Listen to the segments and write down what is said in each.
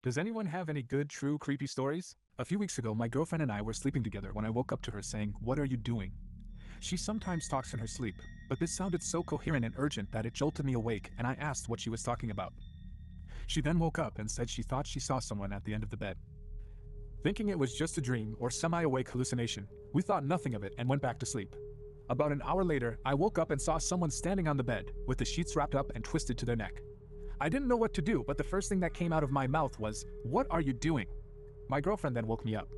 Does anyone have any good, true, creepy stories? A few weeks ago, my girlfriend and I were sleeping together when I woke up to her saying, "What are you doing?" She sometimes talks in her sleep, but this sounded so coherent and urgent that it jolted me awake, and I asked what she was talking about. She then woke up and said she thought she saw someone at the end of the bed. Thinking it was just a dream or semi awake hallucination, we thought nothing of it and went back to sleep. About an hour later, I woke up and saw someone standing on the bed, with the sheets wrapped up and twisted to their neck. I didn't know what to do, but the first thing that came out of my mouth was, "What are you doing?" My girlfriend then woke me up.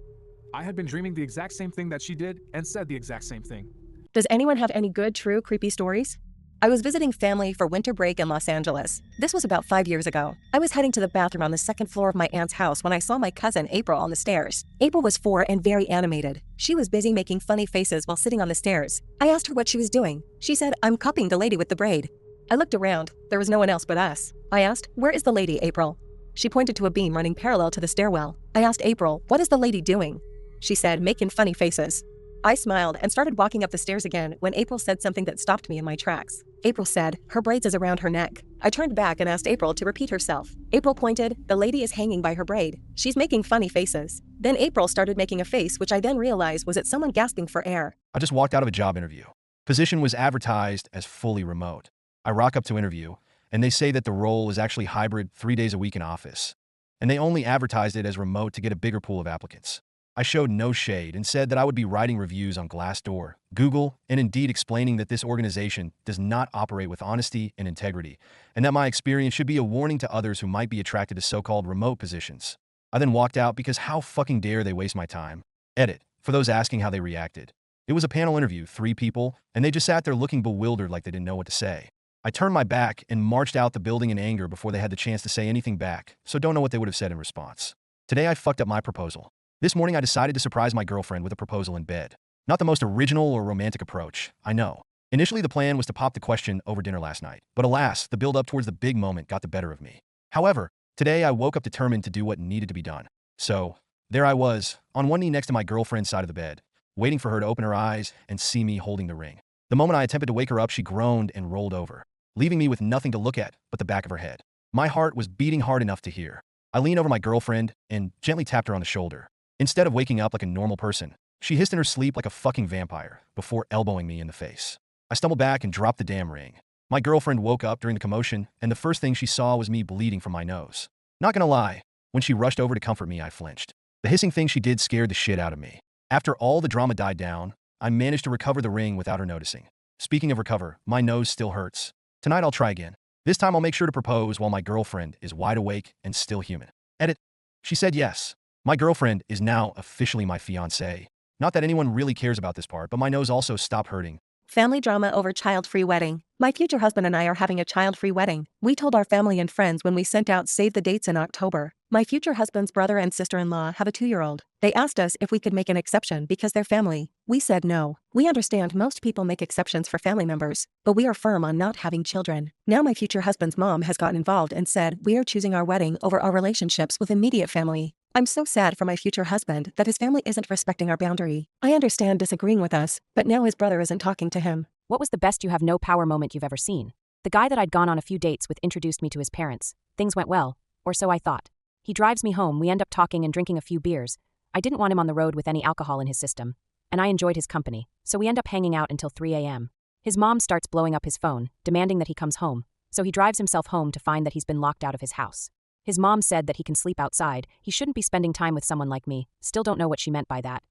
I had been dreaming the exact same thing that she did and said the exact same thing. Does anyone have any good, true, creepy stories? I was visiting family for winter break in Los Angeles. This was about 5 years ago. I was heading to the bathroom on the second floor of my aunt's house when I saw my cousin April on the stairs. April was 4 and very animated. She was busy making funny faces while sitting on the stairs. I asked her what she was doing. She said, "I'm copying the lady with the braid." I looked around. There was no one else but us. I asked, "Where is the lady, April?" She pointed to a beam running parallel to the stairwell. I asked April, "What is the lady doing?" She said, "Making funny faces." I smiled and started walking up the stairs again when April said something that stopped me in my tracks. April said, "Her braids is around her neck." I turned back and asked April to repeat herself. April pointed, "The lady is hanging by her braid. She's making funny faces." Then April started making a face, which I then realized was it someone gasping for air. I just walked out of a job interview. Position was advertised as fully remote. I rock up to interview, and they say that the role is actually hybrid, 3 days a week in office. And they only advertised it as remote to get a bigger pool of applicants. I showed no shade and said that I would be writing reviews on Glassdoor, Google, and Indeed explaining that this organization does not operate with honesty and integrity, and that my experience should be a warning to others who might be attracted to so-called remote positions. I then walked out because how fucking dare they waste my time? Edit, for those asking how they reacted. It was a panel interview, 3 people, and they just sat there looking bewildered like they didn't know what to say. I turned my back and marched out the building in anger before they had the chance to say anything back, so don't know what they would have said in response. Today I fucked up my proposal. This morning I decided to surprise my girlfriend with a proposal in bed. Not the most original or romantic approach, I know. Initially the plan was to pop the question over dinner last night, but alas, the build-up towards the big moment got the better of me. However, today I woke up determined to do what needed to be done. So, there I was, on one knee next to my girlfriend's side of the bed, waiting for her to open her eyes and see me holding the ring. The moment I attempted to wake her up, she groaned and rolled over, leaving me with nothing to look at but the back of her head. My heart was beating hard enough to hear. I leaned over my girlfriend and gently tapped her on the shoulder. Instead of waking up like a normal person, she hissed in her sleep like a fucking vampire before elbowing me in the face. I stumbled back and dropped the damn ring. My girlfriend woke up during the commotion, and the first thing she saw was me bleeding from my nose. Not gonna lie, when she rushed over to comfort me, I flinched. The hissing thing she did scared the shit out of me. After all the drama died down, I managed to recover the ring without her noticing. Speaking of recover, my nose still hurts. Tonight I'll try again. This time I'll make sure to propose while my girlfriend is wide awake and still human. Edit. She said yes. My girlfriend is now officially my fiancée. Not that anyone really cares about this part, but my nose also stopped hurting. Family drama over child-free wedding. My future husband and I are having a child-free wedding. We told our family and friends when we sent out save the dates in October. My future husband's brother and sister-in-law have a 2-year-old. They asked us if we could make an exception because they're family. We said no. We understand most people make exceptions for family members, but we are firm on not having children. Now my future husband's mom has gotten involved and said we are choosing our wedding over our relationships with immediate family. I'm so sad for my future husband that his family isn't respecting our boundary. I understand disagreeing with us, but now his brother isn't talking to him. What was the best you have no power moment you've ever seen? The guy that I'd gone on a few dates with introduced me to his parents. Things went well, or so I thought. He drives me home, we end up talking and drinking a few beers. I didn't want him on the road with any alcohol in his system, and I enjoyed his company, so we end up hanging out until 3 a.m. His mom starts blowing up his phone, demanding that he comes home, so he drives himself home to find that he's been locked out of his house. His mom said that he can sleep outside, he shouldn't be spending time with someone like me, still don't know what she meant by that,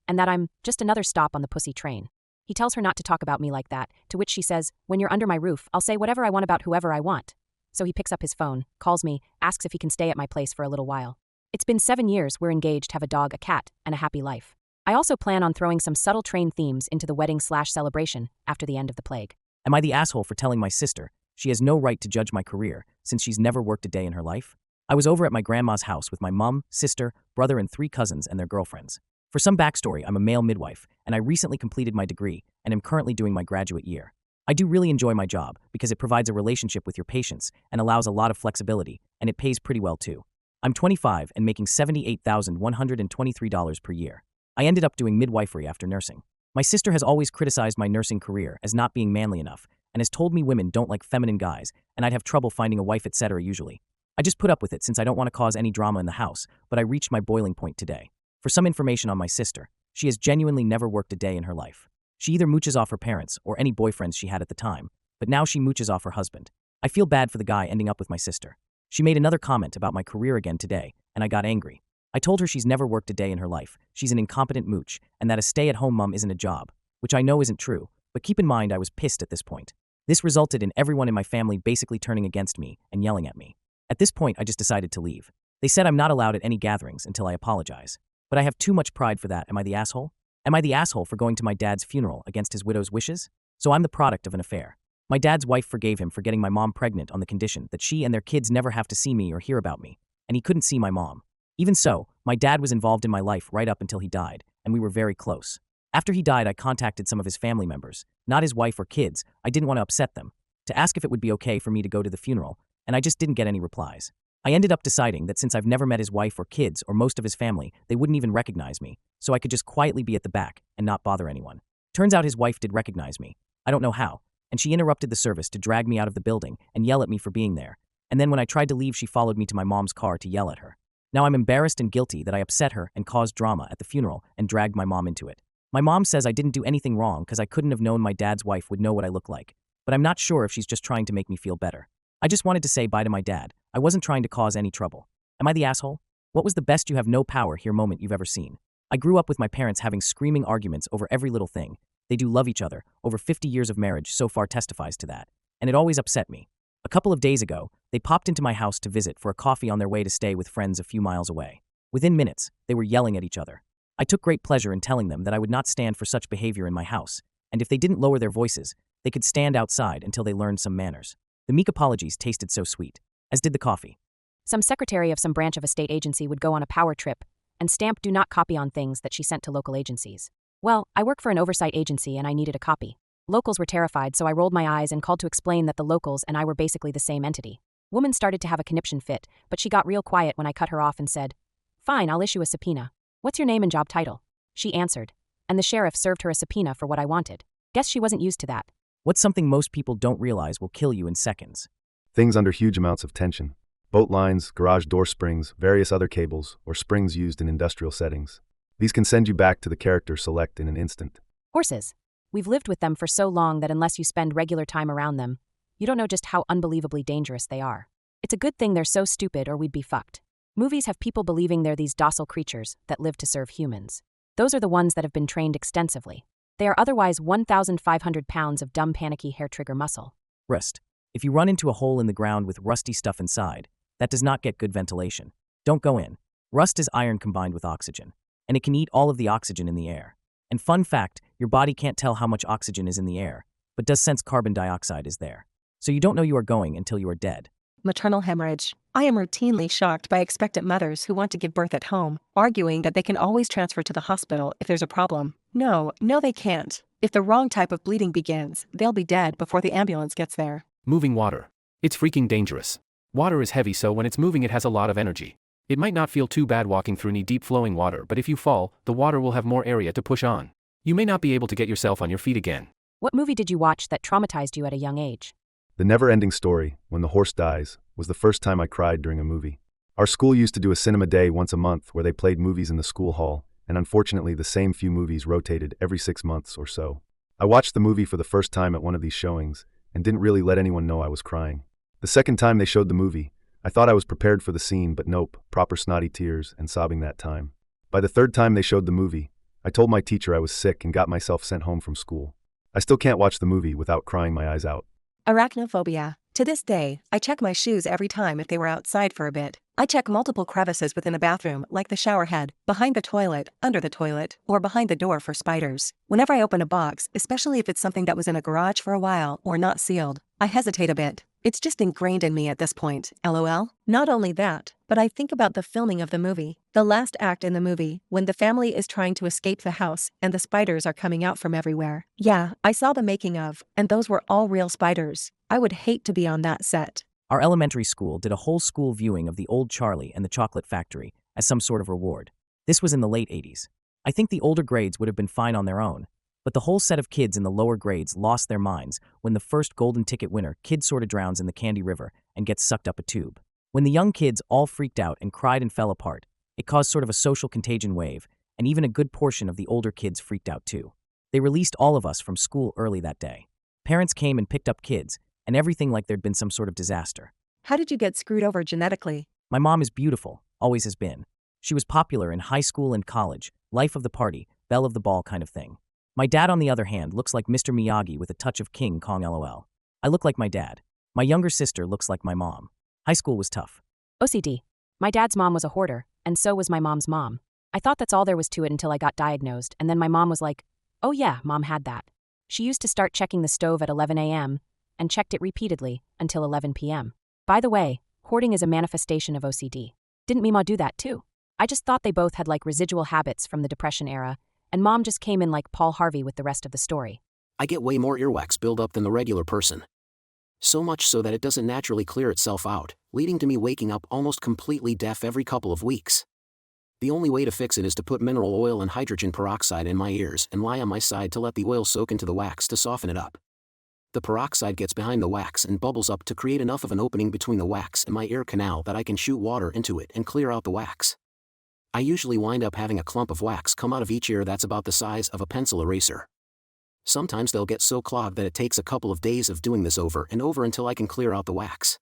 and that I'm just another stop on the pussy train. He tells her not to talk about me like that, to which she says, "When you're under my roof, I'll say whatever I want about whoever I want." So he picks up his phone, calls me, asks if he can stay at my place for a little while. It's been 7 years, we're engaged, have a dog, a cat, and a happy life. I also plan on throwing some subtle train themes into the wedding/celebration after the end of the plague. Am I the asshole for telling my sister she has no right to judge my career since she's never worked a day in her life? I was over at my grandma's house with my mom, sister, brother, and 3 cousins and their girlfriends. For some backstory, I'm a male midwife, and I recently completed my degree and am currently doing my graduate year. I do really enjoy my job because it provides a relationship with your patients and allows a lot of flexibility, and it pays pretty well too. I'm 25 and making $78,123 per year. I ended up doing midwifery after nursing. My sister has always criticized my nursing career as not being manly enough and has told me women don't like feminine guys and I'd have trouble finding a wife, etc. usually. I just put up with it since I don't want to cause any drama in the house, but I reached my boiling point today. For some information on my sister, she has genuinely never worked a day in her life. She either mooches off her parents or any boyfriends she had at the time, but now she mooches off her husband. I feel bad for the guy ending up with my sister. She made another comment about my career again today, and I got angry. I told her she's never worked a day in her life, she's an incompetent mooch, and that a stay-at-home mom isn't a job, which I know isn't true, but keep in mind I was pissed at this point. This resulted in everyone in my family basically turning against me and yelling at me. At this point, I just decided to leave. They said I'm not allowed at any gatherings until I apologize. But I have too much pride for that. Am I the asshole? Am I the asshole for going to my dad's funeral against his widow's wishes? So I'm the product of an affair. My dad's wife forgave him for getting my mom pregnant on the condition that she and their kids never have to see me or hear about me, and he couldn't see my mom. Even so, my dad was involved in my life right up until he died, and we were very close. After he died, I contacted some of his family members, not his wife or kids, I didn't want to upset them, to ask if it would be okay for me to go to the funeral, and I just didn't get any replies. I ended up deciding that since I've never met his wife or kids or most of his family, they wouldn't even recognize me, so I could just quietly be at the back and not bother anyone. Turns out his wife did recognize me. I don't know how, and she interrupted the service to drag me out of the building and yell at me for being there, and then when I tried to leave, she followed me to my mom's car to yell at her. Now I'm embarrassed and guilty that I upset her and caused drama at the funeral and dragged my mom into it. My mom says I didn't do anything wrong because I couldn't have known my dad's wife would know what I look like, but I'm not sure if she's just trying to make me feel better. I just wanted to say bye to my dad. I wasn't trying to cause any trouble. Am I the asshole? What was the best you have no power here moment you've ever seen? I grew up with my parents having screaming arguments over every little thing. They do love each other. Over 50 years of marriage so far testifies to that. And it always upset me. A couple of days ago, they popped into my house to visit for a coffee on their way to stay with friends a few miles away. Within minutes, they were yelling at each other. I took great pleasure in telling them that I would not stand for such behavior in my house, and if they didn't lower their voices, they could stand outside until they learned some manners. The meek apologies tasted so sweet, as did the coffee. Some secretary of some branch of a state agency would go on a power trip and stamp "do not copy" on things that she sent to local agencies. Well, I work for an oversight agency and I needed a copy. Locals were terrified, so I rolled my eyes and called to explain that the locals and I were basically the same entity. Woman started to have a conniption fit, but she got real quiet when I cut her off and said, "Fine, I'll issue a subpoena. What's your name and job title?" She answered, and the sheriff served her a subpoena for what I wanted. Guess she wasn't used to that. What's something most people don't realize will kill you in seconds? Things under huge amounts of tension. Boat lines, garage door springs, various other cables, or springs used in industrial settings. These can send you back to the character select in an instant. Horses. We've lived with them for so long that unless you spend regular time around them, you don't know just how unbelievably dangerous they are. It's a good thing they're so stupid or we'd be fucked. Movies have people believing they're these docile creatures that live to serve humans. Those are the ones that have been trained extensively. They are otherwise 1,500 pounds of dumb panicky hair trigger muscle. Rust. If you run into a hole in the ground with rusty stuff inside, that does not get good ventilation. Don't go in. Rust is iron combined with oxygen, and it can eat all of the oxygen in the air. And fun fact, your body can't tell how much oxygen is in the air, but does sense carbon dioxide is there. So you don't know you are going until you are dead. Maternal hemorrhage. I am routinely shocked by expectant mothers who want to give birth at home, arguing that they can always transfer to the hospital if there's a problem. No, they can't. If the wrong type of bleeding begins, they'll be dead before the ambulance gets there. Moving water. It's freaking dangerous. Water is heavy, so when it's moving it has a lot of energy. It might not feel too bad walking through knee-deep flowing water, but if you fall, the water will have more area to push on. You may not be able to get yourself on your feet again. What movie did you watch that traumatized you at a young age? The never-ending story, When the Horse Dies, was the first time I cried during a movie. Our school used to do a cinema day once a month where they played movies in the school hall, and unfortunately the same few movies rotated every 6 months or so. I watched the movie for the first time at one of these showings, and didn't really let anyone know I was crying. The second time they showed the movie, I thought I was prepared for the scene, but nope, proper snotty tears and sobbing that time. By the third time they showed the movie, I told my teacher I was sick and got myself sent home from school. I still can't watch the movie without crying my eyes out. Arachnophobia. To this day, I check my shoes every time if they were outside for a bit. I check multiple crevices within a bathroom, like the shower head, behind the toilet, under the toilet, or behind the door for spiders. Whenever I open a box, especially if it's something that was in a garage for a while or not sealed, I hesitate a bit. It's just ingrained in me at this point, LOL. Not only that, but I think about the filming of the movie. The last act in the movie, when the family is trying to escape the house and the spiders are coming out from everywhere. Yeah, I saw the making of, and those were all real spiders. I would hate to be on that set. Our elementary school did a whole school viewing of The Old Charlie and the Chocolate Factory as some sort of reward. This was in the late 80s. I think the older grades would have been fine on their own, but the whole set of kids in the lower grades lost their minds when the first golden ticket winner kid sorta drowns in the Candy River and gets sucked up a tube. When the young kids all freaked out and cried and fell apart, it caused sort of a social contagion wave, and even a good portion of the older kids freaked out too. They released all of us from school early that day. Parents came and picked up kids, and everything like there'd been some sort of disaster. How did you get screwed over genetically? My mom is beautiful, always has been. She was popular in high school and college, life of the party, belle of the ball kind of thing. My dad, on the other hand, looks like Mr. Miyagi with a touch of King Kong LOL. I look like my dad. My younger sister looks like my mom. High school was tough. OCD. My dad's mom was a hoarder, and so was my mom's mom. I thought that's all there was to it until I got diagnosed, and then my mom was like, oh yeah, mom had that. She used to start checking the stove at 11 a.m. and checked it repeatedly until 11 p.m. By the way, hoarding is a manifestation of OCD. Didn't Mima do that too? I just thought they both had like residual habits from the Depression era, and mom just came in like Paul Harvey with the rest of the story. I get way more earwax buildup than the regular person. So much so that it doesn't naturally clear itself out, leading to me waking up almost completely deaf every couple of weeks. The only way to fix it is to put mineral oil and hydrogen peroxide in my ears and lie on my side to let the oil soak into the wax to soften it up. The peroxide gets behind the wax and bubbles up to create enough of an opening between the wax and my ear canal that I can shoot water into it and clear out the wax. I usually wind up having a clump of wax come out of each ear that's about the size of a pencil eraser. Sometimes they'll get so clogged that it takes a couple of days of doing this over and over until I can clear out the wax.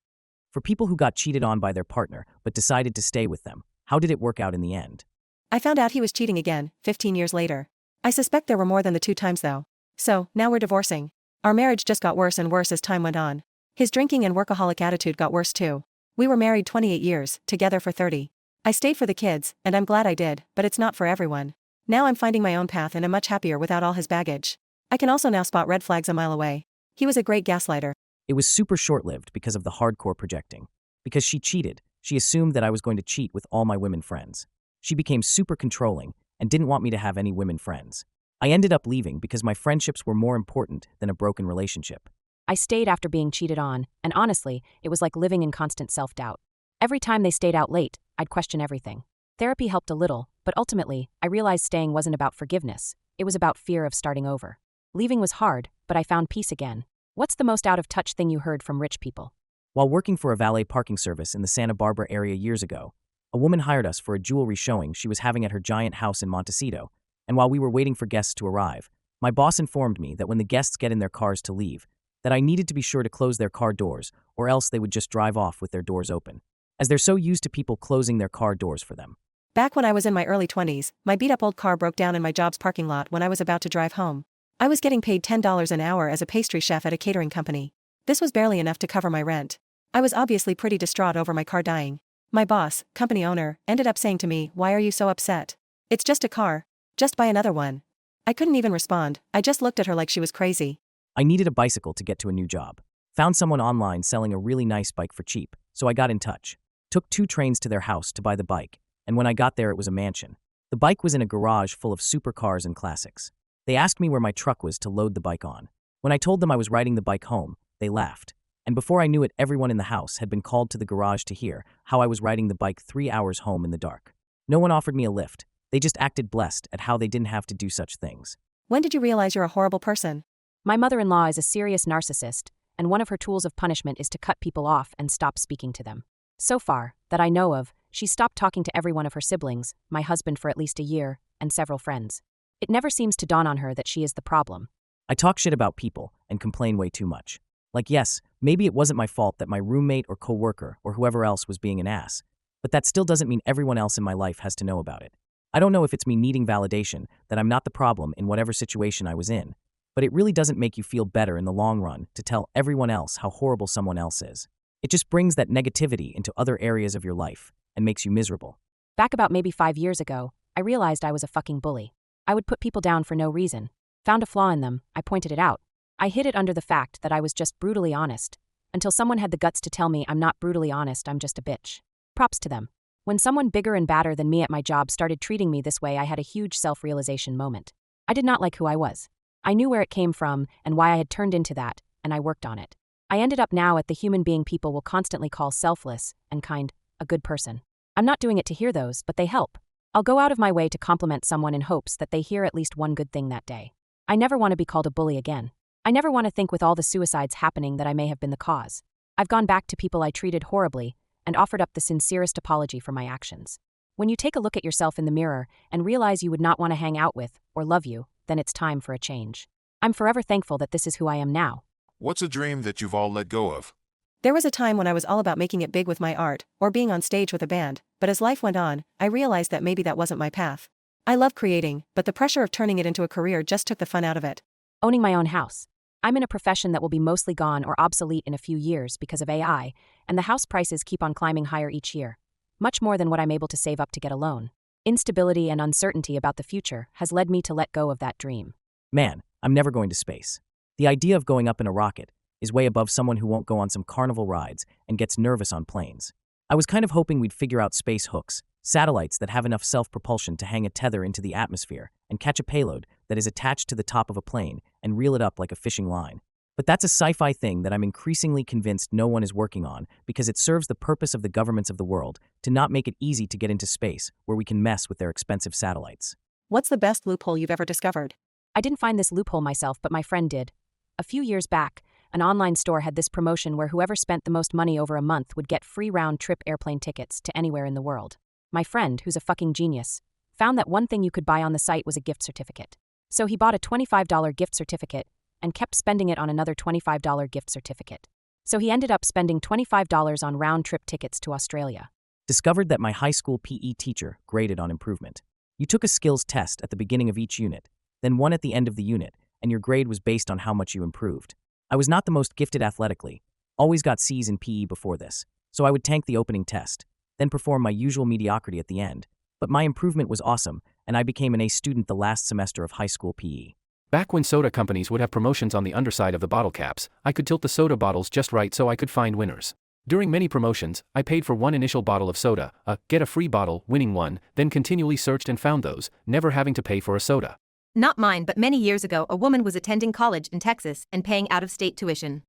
For people who got cheated on by their partner but decided to stay with them, how did it work out in the end? I found out he was cheating again, 15 years later. I suspect there were more than the 2 times though. So, now we're divorcing. Our marriage just got worse and worse as time went on. His drinking and workaholic attitude got worse too. We were married 28 years, together for 30. I stayed for the kids, and I'm glad I did, but it's not for everyone. Now I'm finding my own path and am much happier without all his baggage. I can also now spot red flags a mile away. He was a great gaslighter. It was super short-lived because of the hardcore projecting. Because she cheated, she assumed that I was going to cheat with all my women friends. She became super controlling and didn't want me to have any women friends. I ended up leaving because my friendships were more important than a broken relationship. I stayed after being cheated on, and honestly, it was like living in constant self-doubt. Every time they stayed out late, I'd question everything. Therapy helped a little, but ultimately, I realized staying wasn't about forgiveness. It was about fear of starting over. Leaving was hard, but I found peace again. What's the most out-of-touch thing you heard from rich people? While working for a valet parking service in the Santa Barbara area years ago, a woman hired us for a jewelry showing she was having at her giant house in Montecito, and while we were waiting for guests to arrive, my boss informed me that when the guests get in their cars to leave, that I needed to be sure to close their car doors, or else they would just drive off with their doors open, as they're so used to people closing their car doors for them. Back when I was in my early 20s, my beat-up old car broke down in my job's parking lot when I was about to drive home. I was getting paid $10 an hour as a pastry chef at a catering company. This was barely enough to cover my rent. I was obviously pretty distraught over my car dying. My boss, company owner, ended up saying to me, "Why are you so upset? It's just a car. Just buy another one." I couldn't even respond. I just looked at her like she was crazy. I needed a bicycle to get to a new job. Found someone online selling a really nice bike for cheap, so I got in touch. Took 2 trains to their house to buy the bike, and when I got there it was a mansion. The bike was in a garage full of supercars and classics. They asked me where my truck was to load the bike on. When I told them I was riding the bike home, they laughed. And before I knew it, everyone in the house had been called to the garage to hear how I was riding the bike 3 hours home in the dark. No one offered me a lift. They just acted blessed at how they didn't have to do such things. When did you realize you're a horrible person? My mother-in-law is a serious narcissist, and one of her tools of punishment is to cut people off and stop speaking to them. So far, that I know of, she stopped talking to every one of her siblings, my husband for at least a year, and several friends. It never seems to dawn on her that she is the problem. I talk shit about people and complain way too much. Like, yes, maybe it wasn't my fault that my roommate or coworker or whoever else was being an ass, but that still doesn't mean everyone else in my life has to know about it. I don't know if it's me needing validation that I'm not the problem in whatever situation I was in, but it really doesn't make you feel better in the long run to tell everyone else how horrible someone else is. It just brings that negativity into other areas of your life and makes you miserable. Back about maybe 5 years ago, I realized I was a fucking bully. I would put people down for no reason. Found a flaw in them, I pointed it out. I hid it under the fact that I was just brutally honest, until someone had the guts to tell me I'm not brutally honest, I'm just a bitch. Props to them. When someone bigger and badder than me at my job started treating me this way, I had a huge self-realization moment. I did not like who I was. I knew where it came from and why I had turned into that, and I worked on it. I ended up now at the human being people will constantly call selfless and kind, a good person. I'm not doing it to hear those, but they help. I'll go out of my way to compliment someone in hopes that they hear at least one good thing that day. I never want to be called a bully again. I never want to think with all the suicides happening that I may have been the cause. I've gone back to people I treated horribly, and offered up the sincerest apology for my actions. When you take a look at yourself in the mirror and realize you would not want to hang out with or love you, then it's time for a change. I'm forever thankful that this is who I am now. What's a dream that you've all let go of? There was a time when I was all about making it big with my art, or being on stage with a band, but as life went on, I realized that maybe that wasn't my path. I love creating, but the pressure of turning it into a career just took the fun out of it. Owning my own house. I'm in a profession that will be mostly gone or obsolete in a few years because of AI, and the house prices keep on climbing higher each year. Much more than what I'm able to save up to get a loan. Instability and uncertainty about the future has led me to let go of that dream. Man, I'm never going to space. The idea of going up in a rocket is way above someone who won't go on some carnival rides and gets nervous on planes. I was kind of hoping we'd figure out space hooks, satellites that have enough self-propulsion to hang a tether into the atmosphere and catch a payload that is attached to the top of a plane and reel it up like a fishing line. But that's a sci-fi thing that I'm increasingly convinced no one is working on because it serves the purpose of the governments of the world to not make it easy to get into space where we can mess with their expensive satellites. What's the best loophole you've ever discovered? I didn't find this loophole myself, but my friend did. A few years back, an online store had this promotion where whoever spent the most money over a month would get free round-trip airplane tickets to anywhere in the world. My friend, who's a fucking genius, found that one thing you could buy on the site was a gift certificate. So he bought a $25 gift certificate and kept spending it on another $25 gift certificate. So he ended up spending $25 on round-trip tickets to Australia. Discovered that my high school PE teacher graded on improvement. You took a skills test at the beginning of each unit, then one at the end of the unit, and your grade was based on how much you improved. I was not the most gifted athletically, always got C's in PE before this, so I would tank the opening test, then perform my usual mediocrity at the end. But my improvement was awesome, and I became an A student the last semester of high school PE. Back when soda companies would have promotions on the underside of the bottle caps, I could tilt the soda bottles just right so I could find winners. During many promotions, I paid for one initial bottle of soda, get a free bottle, winning one, then continually searched and found those, never having to pay for a soda. Not mine, but many years ago a woman was attending college in Texas and paying out-of-state tuition.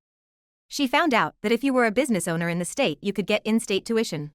She found out that if you were a business owner in the state you could get in-state tuition.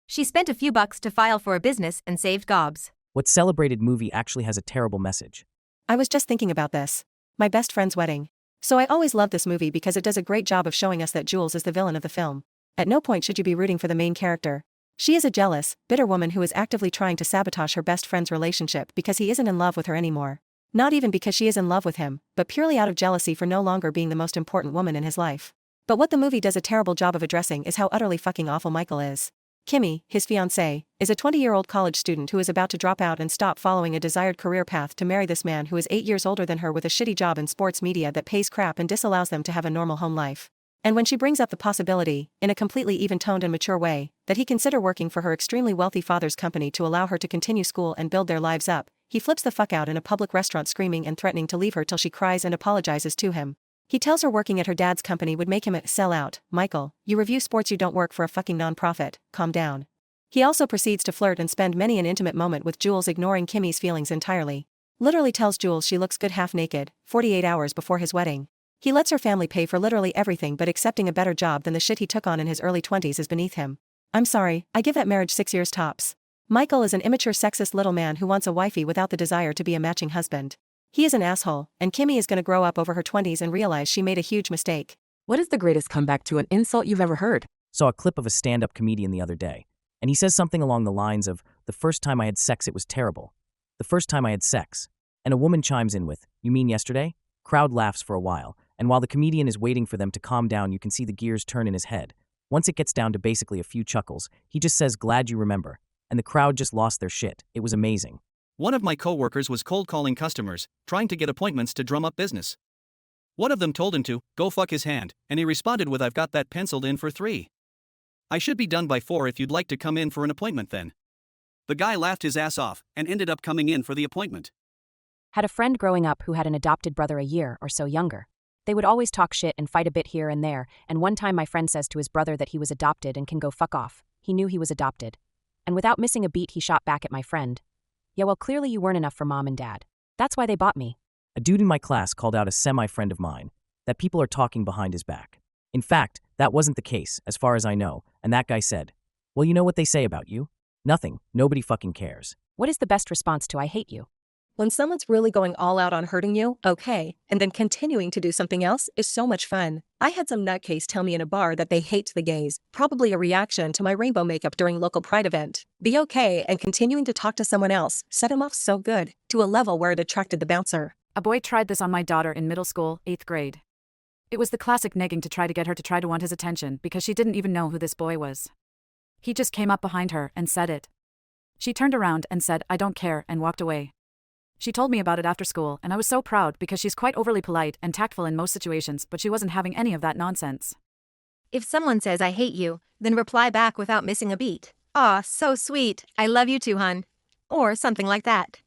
She spent a few bucks to file for a business and saved gobs. What celebrated movie actually has a terrible message? I was just thinking about this. My best friend's wedding. So I always love this movie because it does a great job of showing us that Jules is the villain of the film. At no point should you be rooting for the main character. She is a jealous, bitter woman who is actively trying to sabotage her best friend's relationship because he isn't in love with her anymore. Not even because she is in love with him, but purely out of jealousy for no longer being the most important woman in his life. But what the movie does a terrible job of addressing is how utterly fucking awful Michael is. Kimmy, his fiancée, is a 20-year-old college student who is about to drop out and stop following a desired career path to marry this man who is 8 years older than her with a shitty job in sports media that pays crap and disallows them to have a normal home life. And when she brings up the possibility, in a completely even-toned and mature way, that he consider working for her extremely wealthy father's company to allow her to continue school and build their lives up, he flips the fuck out in a public restaurant screaming and threatening to leave her till she cries and apologizes to him. He tells her working at her dad's company would make him a sellout. Michael, you review sports, you don't work for a fucking nonprofit, calm down. He also proceeds to flirt and spend many an intimate moment with Jules, ignoring Kimmy's feelings entirely. Literally tells Jules she looks good half naked, 48 hours before his wedding. He lets her family pay for literally everything, but accepting a better job than the shit he took on in his early 20s is beneath him. I'm sorry, I give that marriage 6 years tops. Michael is an immature sexist little man who wants a wifey without the desire to be a matching husband. He is an asshole, and Kimmy is gonna grow up over her 20s and realize she made a huge mistake. What is the greatest comeback to an insult you've ever heard? Saw a clip of a stand-up comedian the other day, and he says something along the lines of, "The first time I had sex it was terrible. The first time I had sex." And a woman chimes in with, "You mean yesterday?" Crowd laughs for a while, and while the comedian is waiting for them to calm down you can see the gears turn in his head. Once it gets down to basically a few chuckles, he just says, "Glad you remember." And the crowd just lost their shit. It was amazing. One of my coworkers was cold calling customers, trying to get appointments to drum up business. One of them told him to go fuck his hand, and he responded with, "I've got that penciled in for 3. I should be done by 4 if you'd like to come in for an appointment then." The guy laughed his ass off and ended up coming in for the appointment. Had a friend growing up who had an adopted brother a year or so younger. They would always talk shit and fight a bit here and there, and one time my friend says to his brother that he was adopted and can go fuck off. He knew he was adopted. And without missing a beat he shot back at my friend. "Yeah, well, clearly you weren't enough for mom and dad. That's why they bought me." A dude in my class called out a semi-friend of mine that people are talking behind his back. In fact, that wasn't the case, as far as I know, and that guy said, "Well, you know what they say about you? Nothing. Nobody fucking cares." What is the best response to "I hate you"? When someone's really going all out on hurting you, okay, and then continuing to do something else is so much fun. I had some nutcase tell me in a bar that they hate the gays, probably a reaction to my rainbow makeup during local pride event. Be okay and continuing to talk to someone else set him off so good, to a level where it attracted the bouncer. A boy tried this on my daughter in middle school, 8th grade. It was the classic negging to try to get her to try to want his attention because she didn't even know who this boy was. He just came up behind her and said it. She turned around and said, "I don't care," and walked away. She told me about it after school, and I was so proud because she's quite overly polite and tactful in most situations, but she wasn't having any of that nonsense. If someone says I hate you, then reply back without missing a beat. Aw, so sweet. I love you too, hun. Or something like that.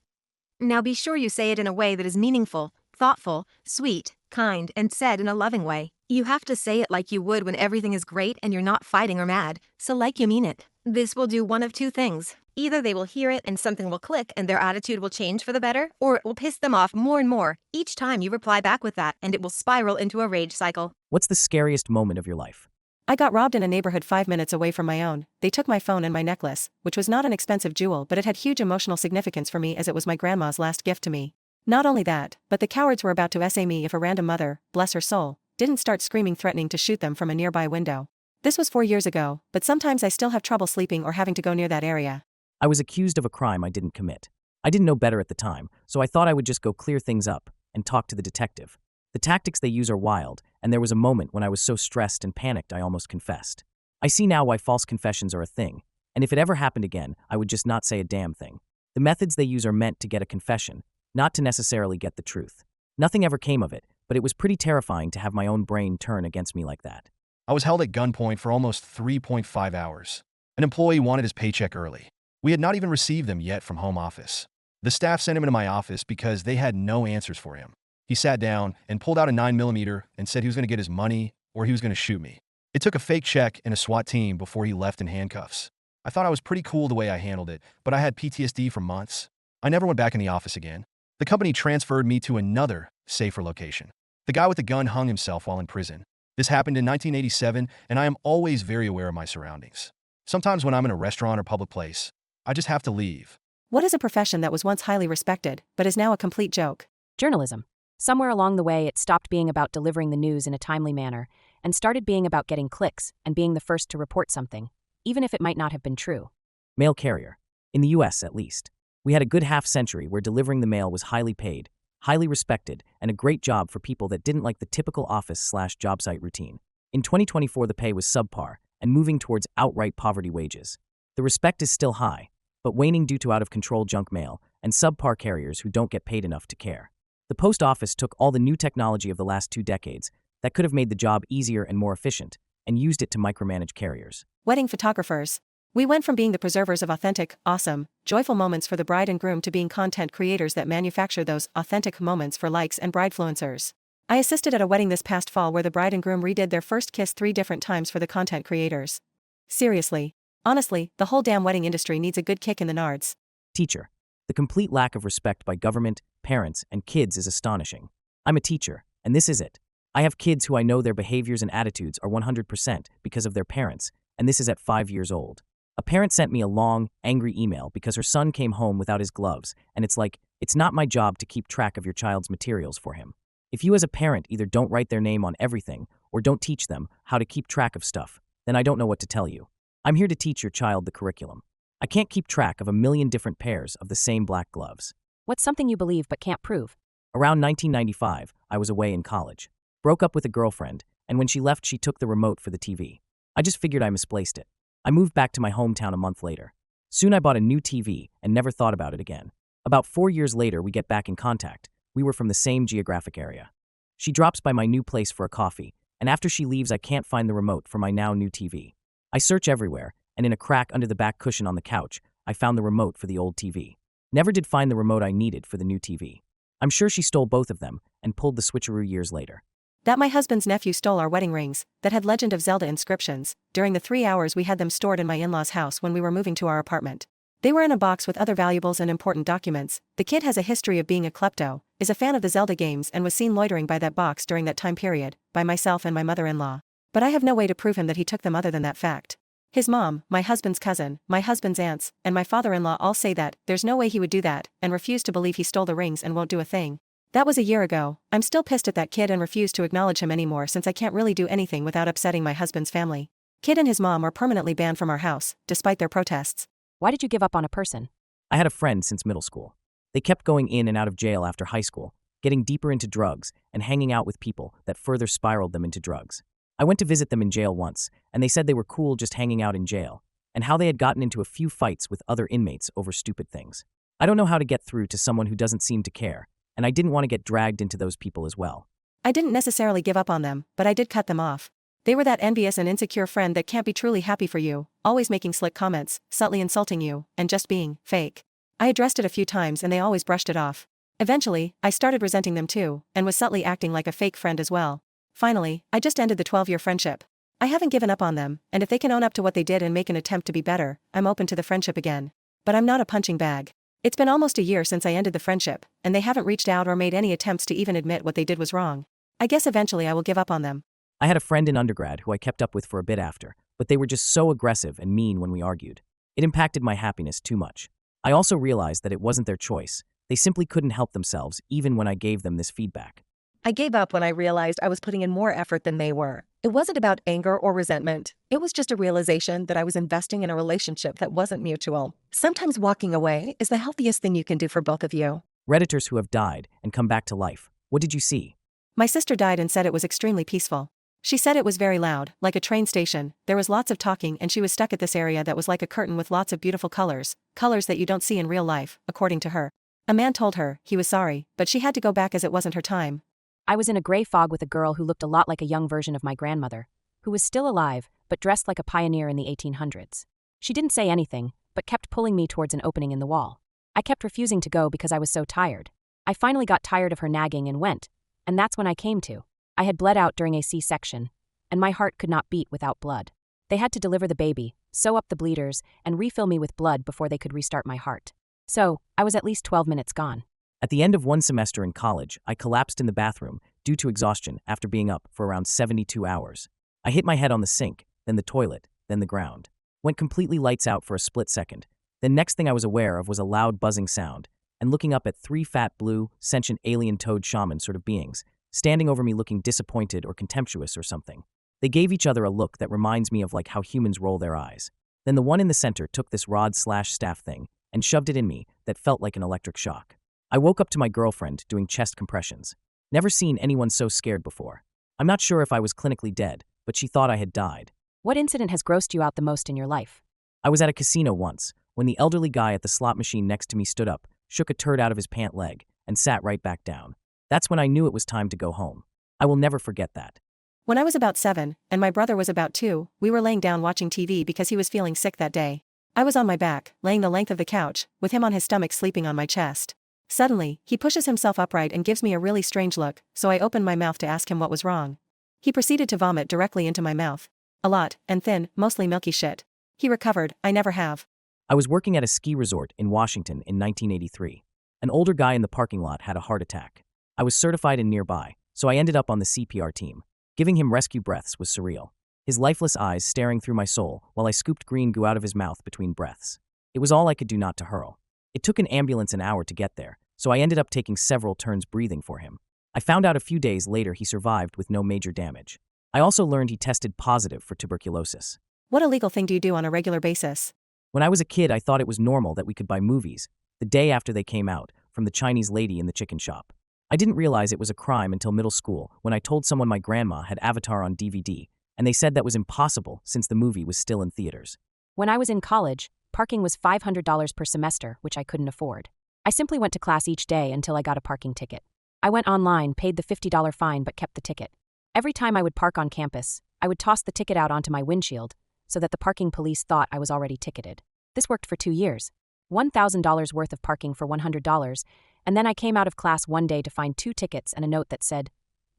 Now be sure you say it in a way that is meaningful, thoughtful, sweet, kind, and said in a loving way. You have to say it like you would when everything is great and you're not fighting or mad, so like you mean it. This will do one of two things. Either they will hear it and something will click and their attitude will change for the better, or it will piss them off more and more each time you reply back with that, and it will spiral into a rage cycle. What's the scariest moment of your life? I got robbed in a neighborhood 5 minutes away from my own. They took my phone and my necklace, which was not an expensive jewel, but it had huge emotional significance for me as it was my grandma's last gift to me. Not only that, but the cowards were about to SA me if a random mother, bless her soul, didn't start screaming threatening to shoot them from a nearby window. This was 4 years ago, but sometimes I still have trouble sleeping or having to go near that area. I was accused of a crime I didn't commit. I didn't know better at the time, so I thought I would just go clear things up and talk to the detective. The tactics they use are wild, and there was a moment when I was so stressed and panicked I almost confessed. I see now why false confessions are a thing, and if it ever happened again, I would just not say a damn thing. The methods they use are meant to get a confession, not to necessarily get the truth. Nothing ever came of it, but it was pretty terrifying to have my own brain turn against me like that. I was held at gunpoint for almost 3.5 hours. An employee wanted his paycheck early. We had not even received them yet from home office. The staff sent him into my office because they had no answers for him. He sat down and pulled out a 9mm and said he was going to get his money or he was going to shoot me. It took a fake check and a SWAT team before he left in handcuffs. I thought I was pretty cool the way I handled it, but I had PTSD for months. I never went back in the office again. The company transferred me to another, safer location. The guy with the gun hung himself while in prison. This happened in 1987, and I am always very aware of my surroundings. Sometimes when I'm in a restaurant or public place, I just have to leave. What is a profession that was once highly respected, but is now a complete joke? Journalism. Somewhere along the way, it stopped being about delivering the news in a timely manner and started being about getting clicks and being the first to report something, even if it might not have been true. Mail carrier. In the US, at least. We had a good half-century where delivering the mail was highly paid, highly respected, and a great job for people that didn't like the typical office/job site routine. In 2024, the pay was subpar and moving towards outright poverty wages. The respect is still high, but waning due to out-of-control junk mail and subpar carriers who don't get paid enough to care. The post office took all the new technology of the last 2 decades that could have made the job easier and more efficient and used it to micromanage carriers. Wedding photographers. We went from being the preservers of authentic, awesome, joyful moments for the bride and groom to being content creators that manufacture those authentic moments for likes and bridefluencers. I assisted at a wedding this past fall where the bride and groom redid their first kiss 3 different times for the content creators. Seriously. Honestly, the whole damn wedding industry needs a good kick in the nards. Teacher. The complete lack of respect by government, parents, and kids is astonishing. I'm a teacher, and this is it. I have kids who I know their behaviors and attitudes are 100% because of their parents, and this is at 5 years old. A parent sent me a long, angry email because her son came home without his gloves, and it's like, it's not my job to keep track of your child's materials for him. If you as a parent either don't write their name on everything or don't teach them how to keep track of stuff, then I don't know what to tell you. I'm here to teach your child the curriculum. I can't keep track of a million different pairs of the same black gloves. What's something you believe but can't prove? Around 1995, I was away in college. Broke up with a girlfriend, and when she left, she took the remote for the TV. I just figured I misplaced it. I moved back to my hometown a month later. Soon I bought a new TV and never thought about it again. About 4 years later, we get back in contact. We were from the same geographic area. She drops by my new place for a coffee, and after she leaves, I can't find the remote for my now new TV. I search everywhere, and in a crack under the back cushion on the couch, I found the remote for the old TV. Never did find the remote I needed for the new TV. I'm sure she stole both of them and pulled the switcheroo years later. That my husband's nephew stole our wedding rings, that had Legend of Zelda inscriptions, during the 3 hours we had them stored in my in-laws' house when we were moving to our apartment. They were in a box with other valuables and important documents. The kid has a history of being a klepto, is a fan of the Zelda games and was seen loitering by that box during that time period, by myself and my mother-in-law. But I have no way to prove him that he took them other than that fact. His mom, my husband's cousin, my husband's aunts, and my father-in-law all say that there's no way he would do that, and refuse to believe he stole the rings and won't do a thing. That was a year ago. I'm still pissed at that kid and refuse to acknowledge him anymore since I can't really do anything without upsetting my husband's family. Kid and his mom are permanently banned from our house, despite their protests. Why did you give up on a person? I had a friend since middle school. They kept going in and out of jail after high school, getting deeper into drugs, and hanging out with people that further spiraled them into drugs. I went to visit them in jail once, and they said they were cool just hanging out in jail, and how they had gotten into a few fights with other inmates over stupid things. I don't know how to get through to someone who doesn't seem to care, and I didn't want to get dragged into those people as well. I didn't necessarily give up on them, but I did cut them off. They were that envious and insecure friend that can't be truly happy for you, always making slick comments, subtly insulting you, and just being fake. I addressed it a few times and they always brushed it off. Eventually, I started resenting them too, and was subtly acting like a fake friend as well. Finally, I just ended the 12-year friendship. I haven't given up on them, and if they can own up to what they did and make an attempt to be better, I'm open to the friendship again. But I'm not a punching bag. It's been almost a year since I ended the friendship, and they haven't reached out or made any attempts to even admit what they did was wrong. I guess eventually I will give up on them. I had a friend in undergrad who I kept up with for a bit after, but they were just so aggressive and mean when we argued. It impacted my happiness too much. I also realized that it wasn't their choice. They simply couldn't help themselves even when I gave them this feedback. I gave up when I realized I was putting in more effort than they were. It wasn't about anger or resentment. It was just a realization that I was investing in a relationship that wasn't mutual. Sometimes walking away is the healthiest thing you can do for both of you. Redditors who have died and come back to life. What did you see? My sister died and said it was extremely peaceful. She said it was very loud, like a train station. There was lots of talking and she was stuck at this area that was like a curtain with lots of beautiful colors that you don't see in real life, according to her. A man told her he was sorry, but she had to go back as it wasn't her time. I was in a gray fog with a girl who looked a lot like a young version of my grandmother, who was still alive, but dressed like a pioneer in the 1800s. She didn't say anything, but kept pulling me towards an opening in the wall. I kept refusing to go because I was so tired. I finally got tired of her nagging and went, and that's when I came to. I had bled out during a C-section, and my heart could not beat without blood. They had to deliver the baby, sew up the bleeders, and refill me with blood before they could restart my heart. So, I was at least 12 minutes gone. At the end of one semester in college, I collapsed in the bathroom due to exhaustion after being up for around 72 hours. I hit my head on the sink, then the toilet, then the ground. Went completely lights out for a split second. The next thing I was aware of was a loud buzzing sound, and looking up at 3 fat blue, sentient alien toad shaman sort of beings, standing over me looking disappointed or contemptuous or something. They gave each other a look that reminds me of like how humans roll their eyes. Then the one in the center took this rod/staff thing and shoved it in me that felt like an electric shock. I woke up to my girlfriend doing chest compressions. Never seen anyone so scared before. I'm not sure if I was clinically dead, but she thought I had died. What incident has grossed you out the most in your life? I was at a casino once, when the elderly guy at the slot machine next to me stood up, shook a turd out of his pant leg, and sat right back down. That's when I knew it was time to go home. I will never forget that. When I was about 7, and my brother was about 2, we were laying down watching TV because he was feeling sick that day. I was on my back, laying the length of the couch, with him on his stomach sleeping on my chest. Suddenly, he pushes himself upright and gives me a really strange look, so I opened my mouth to ask him what was wrong. He proceeded to vomit directly into my mouth. A lot, and thin, mostly milky shit. He recovered. I never have. I was working at a ski resort in Washington in 1983. An older guy in the parking lot had a heart attack. I was certified in nearby, so I ended up on the CPR team. Giving him rescue breaths was surreal. His lifeless eyes staring through my soul while I scooped green goo out of his mouth between breaths. It was all I could do not to hurl. It took an ambulance an hour to get there, so I ended up taking several turns breathing for him. I found out a few days later he survived with no major damage. I also learned he tested positive for tuberculosis. What illegal thing do you do on a regular basis? When I was a kid, I thought it was normal that we could buy movies, the day after they came out, from the Chinese lady in the chicken shop. I didn't realize it was a crime until middle school when I told someone my grandma had Avatar on DVD, and they said that was impossible since the movie was still in theaters. When I was in college, parking was $500 per semester, which I couldn't afford. I simply went to class each day until I got a parking ticket. I went online, paid the $50 fine, but kept the ticket. Every time I would park on campus, I would toss the ticket out onto my windshield so that the parking police thought I was already ticketed. This worked for 2 years. $1,000 worth of parking for $100, and then I came out of class one day to find 2 tickets and a note that said,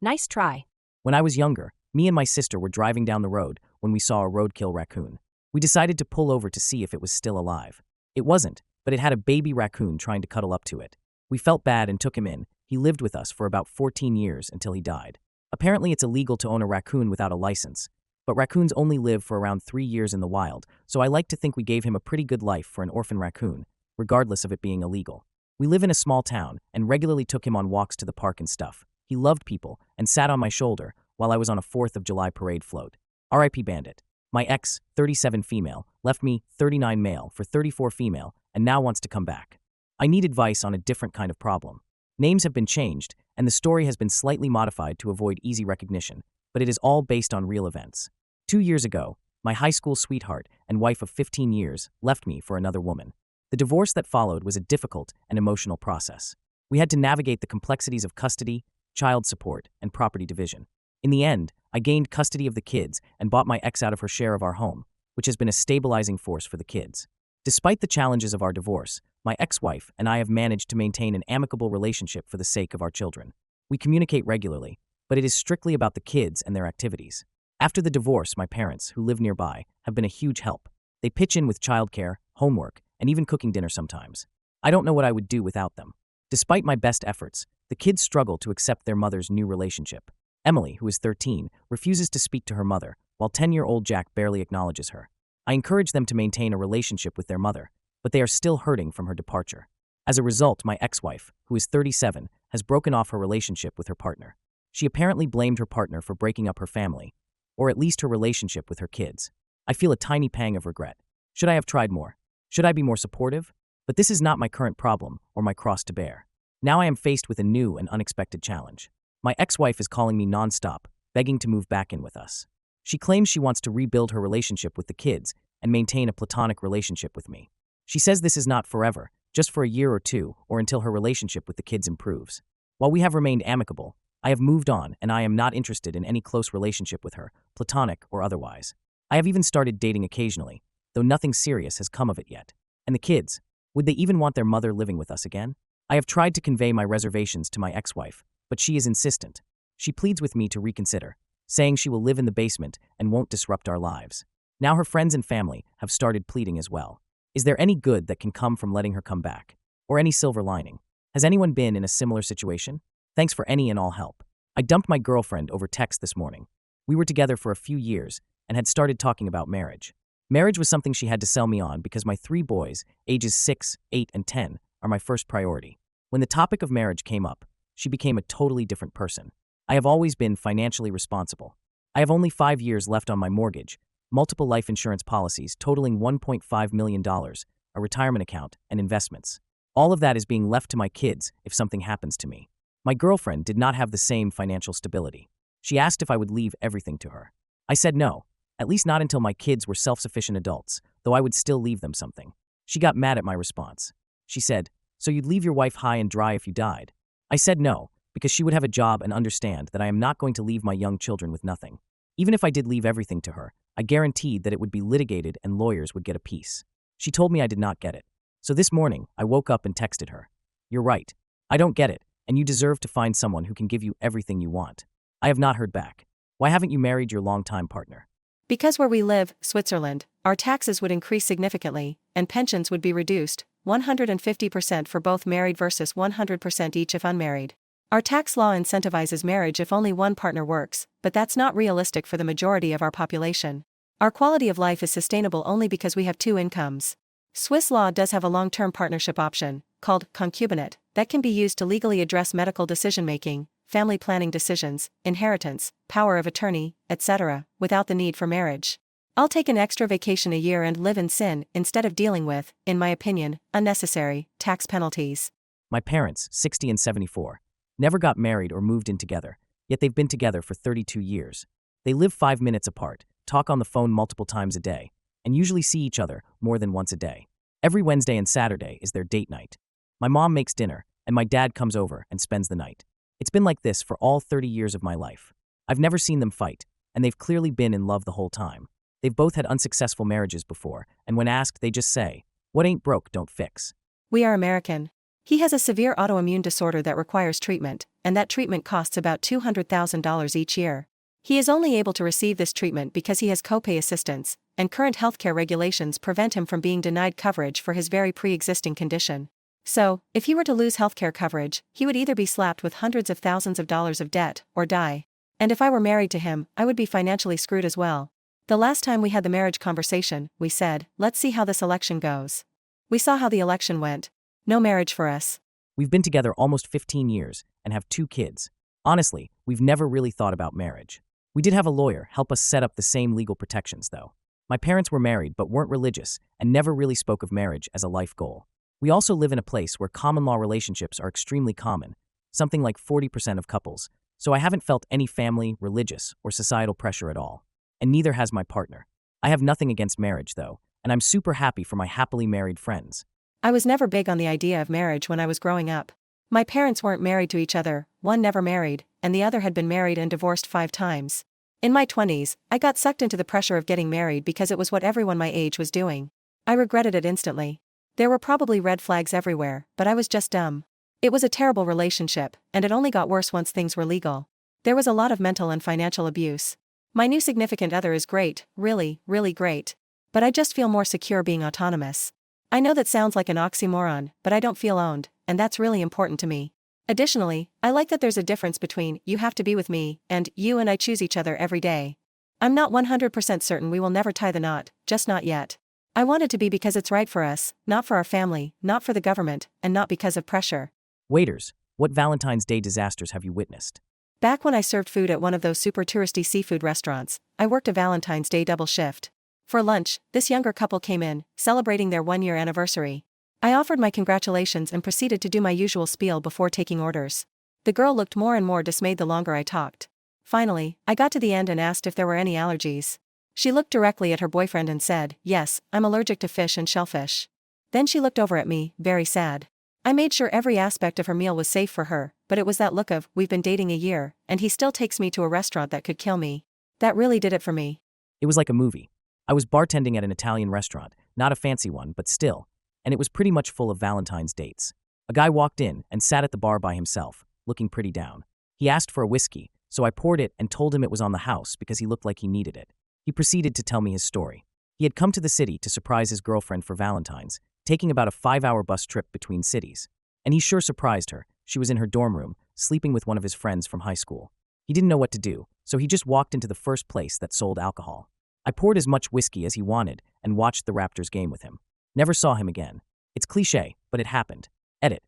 "Nice try." When I was younger, me and my sister were driving down the road when we saw a roadkill raccoon. We decided to pull over to see if it was still alive. It wasn't, but it had a baby raccoon trying to cuddle up to it. We felt bad and took him in. He lived with us for about 14 years until he died. Apparently it's illegal to own a raccoon without a license, But raccoons only live for around 3 years in the wild, so I like to think we gave him a pretty good life for an orphan raccoon, regardless of it being illegal. We live in a small town and regularly took him on walks to the park and stuff. He loved people and sat on my shoulder while I was on a 4th of July parade float. R.I.P. Bandit. My ex, 37 female, left me 39 male for 34 female and now wants to come back. I need advice on a different kind of problem. Names have been changed and the story has been slightly modified to avoid easy recognition, but it is all based on real events. 2 years ago, my high school sweetheart and wife of 15 years left me for another woman. The divorce that followed was a difficult and emotional process. We had to navigate the complexities of custody, child support, and property division. In the end, I gained custody of the kids and bought my ex out of her share of our home, which has been a stabilizing force for the kids. Despite the challenges of our divorce, my ex-wife and I have managed to maintain an amicable relationship for the sake of our children. We communicate regularly, but it is strictly about the kids and their activities. After the divorce, my parents, who live nearby, have been a huge help. They pitch in with childcare, homework, and even cooking dinner sometimes. I don't know what I would do without them. Despite my best efforts, the kids struggle to accept their mother's new relationship. Emily, who is 13, refuses to speak to her mother, while 10-year-old Jack barely acknowledges her. I encourage them to maintain a relationship with their mother, but they are still hurting from her departure. As a result, my ex-wife, who is 37, has broken off her relationship with her partner. She apparently blamed her partner for breaking up her family, or at least her relationship with her kids. I feel a tiny pang of regret. Should I have tried more? Should I be more supportive? But this is not my current problem or my cross to bear. Now I am faced with a new and unexpected challenge. My ex-wife is calling me nonstop, begging to move back in with us. She claims she wants to rebuild her relationship with the kids and maintain a platonic relationship with me. She says this is not forever, just for a year or two, or until her relationship with the kids improves. While we have remained amicable, I have moved on and I am not interested in any close relationship with her, platonic or otherwise. I have even started dating occasionally, though nothing serious has come of it yet. And the kids, would they even want their mother living with us again? I have tried to convey my reservations to my ex-wife, but she is insistent. She pleads with me to reconsider, saying she will live in the basement and won't disrupt our lives. Now her friends and family have started pleading as well. Is there any good that can come from letting her come back? Or any silver lining? Has anyone been in a similar situation? Thanks for any and all help. I dumped my girlfriend over text this morning. We were together for a few years and had started talking about marriage. Marriage was something she had to sell me on because my 3 boys, ages 6, 8, and 10, are my first priority. When the topic of marriage came up, she became a totally different person. I have always been financially responsible. I have only 5 years left on my mortgage, multiple life insurance policies totaling $1.5 million, a retirement account, and investments. All of that is being left to my kids if something happens to me. My girlfriend did not have the same financial stability. She asked if I would leave everything to her. I said no, at least not until my kids were self-sufficient adults, though I would still leave them something. She got mad at my response. She said, "So you'd leave your wife high and dry if you died?" I said no, because she would have a job and understand that I am not going to leave my young children with nothing. Even if I did leave everything to her, I guaranteed that it would be litigated and lawyers would get a piece. She told me I did not get it. So this morning, I woke up and texted her. "You're right. I don't get it, and you deserve to find someone who can give you everything you want." I have not heard back. Why haven't you married your longtime partner? Because where we live, Switzerland, our taxes would increase significantly, and pensions would be reduced, 150% for both married versus 100% each if unmarried. Our tax law incentivizes marriage if only one partner works, but that's not realistic for the majority of our population. Our quality of life is sustainable only because we have 2 incomes. Swiss law does have a long-term partnership option, called concubinate, that can be used to legally address medical decision-making, family planning decisions, inheritance, power of attorney, etc., without the need for marriage. I'll take an extra vacation a year and live in sin instead of dealing with, in my opinion, unnecessary tax penalties. My parents, 60 and 74, never got married or moved in together, yet they've been together for 32 years. They live 5 minutes apart, talk on the phone multiple times a day, and usually see each other more than once a day. Every Wednesday and Saturday is their date night. My mom makes dinner, and my dad comes over and spends the night. It's been like this for all 30 years of my life. I've never seen them fight, and they've clearly been in love the whole time. They've both had unsuccessful marriages before, and when asked, they just say, "What ain't broke, don't fix." We are American. He has a severe autoimmune disorder that requires treatment, and that treatment costs about $200,000 each year. He is only able to receive this treatment because he has copay assistance, and current healthcare regulations prevent him from being denied coverage for his very pre-existing condition. So, if he were to lose healthcare coverage, he would either be slapped with hundreds of thousands of dollars of debt, or die. And if I were married to him, I would be financially screwed as well. The last time we had the marriage conversation, we said, let's see how this election goes. We saw how the election went. No marriage for us. We've been together almost 15 years and have 2 kids. Honestly, we've never really thought about marriage. We did have a lawyer help us set up the same legal protections, though. My parents were married but weren't religious and never really spoke of marriage as a life goal. We also live in a place where common law relationships are extremely common, something like 40% of couples, so I haven't felt any family, religious, or societal pressure at all. And neither has my partner. I have nothing against marriage, though, and I'm super happy for my happily married friends. I was never big on the idea of marriage when I was growing up. My parents weren't married to each other, one never married, and the other had been married and divorced 5 times. In my 20s, I got sucked into the pressure of getting married because it was what everyone my age was doing. I regretted it instantly. There were probably red flags everywhere, but I was just dumb. It was a terrible relationship, and it only got worse once things were legal. There was a lot of mental and financial abuse. My new significant other is great, really, really great. But I just feel more secure being autonomous. I know that sounds like an oxymoron, but I don't feel owned, and that's really important to me. Additionally, I like that there's a difference between you have to be with me and you and I choose each other every day. I'm not 100% certain we will never tie the knot, just not yet. I want it to be because it's right for us, not for our family, not for the government, and not because of pressure. Waiters, what Valentine's Day disasters have you witnessed? Back when I served food at one of those super touristy seafood restaurants, I worked a Valentine's Day double shift. For lunch, this younger couple came in, celebrating their 1-year anniversary. I offered my congratulations and proceeded to do my usual spiel before taking orders. The girl looked more and more dismayed the longer I talked. Finally, I got to the end and asked if there were any allergies. She looked directly at her boyfriend and said, "Yes, I'm allergic to fish and shellfish." Then she looked over at me, very sad. I made sure every aspect of her meal was safe for her, but it was that look of, we've been dating a year, and he still takes me to a restaurant that could kill me. That really did it for me. It was like a movie. I was bartending at an Italian restaurant, not a fancy one, but still, and it was pretty much full of Valentine's dates. A guy walked in and sat at the bar by himself, looking pretty down. He asked for a whiskey, so I poured it and told him it was on the house because he looked like he needed it. He proceeded to tell me his story. He had come to the city to surprise his girlfriend for Valentine's, taking about a 5-hour bus trip between cities. And he sure surprised her. She was in her dorm room, sleeping with one of his friends from high school. He didn't know what to do, so he just walked into the first place that sold alcohol. I poured as much whiskey as he wanted and watched the Raptors game with him. Never saw him again. It's cliché, but it happened. Edit.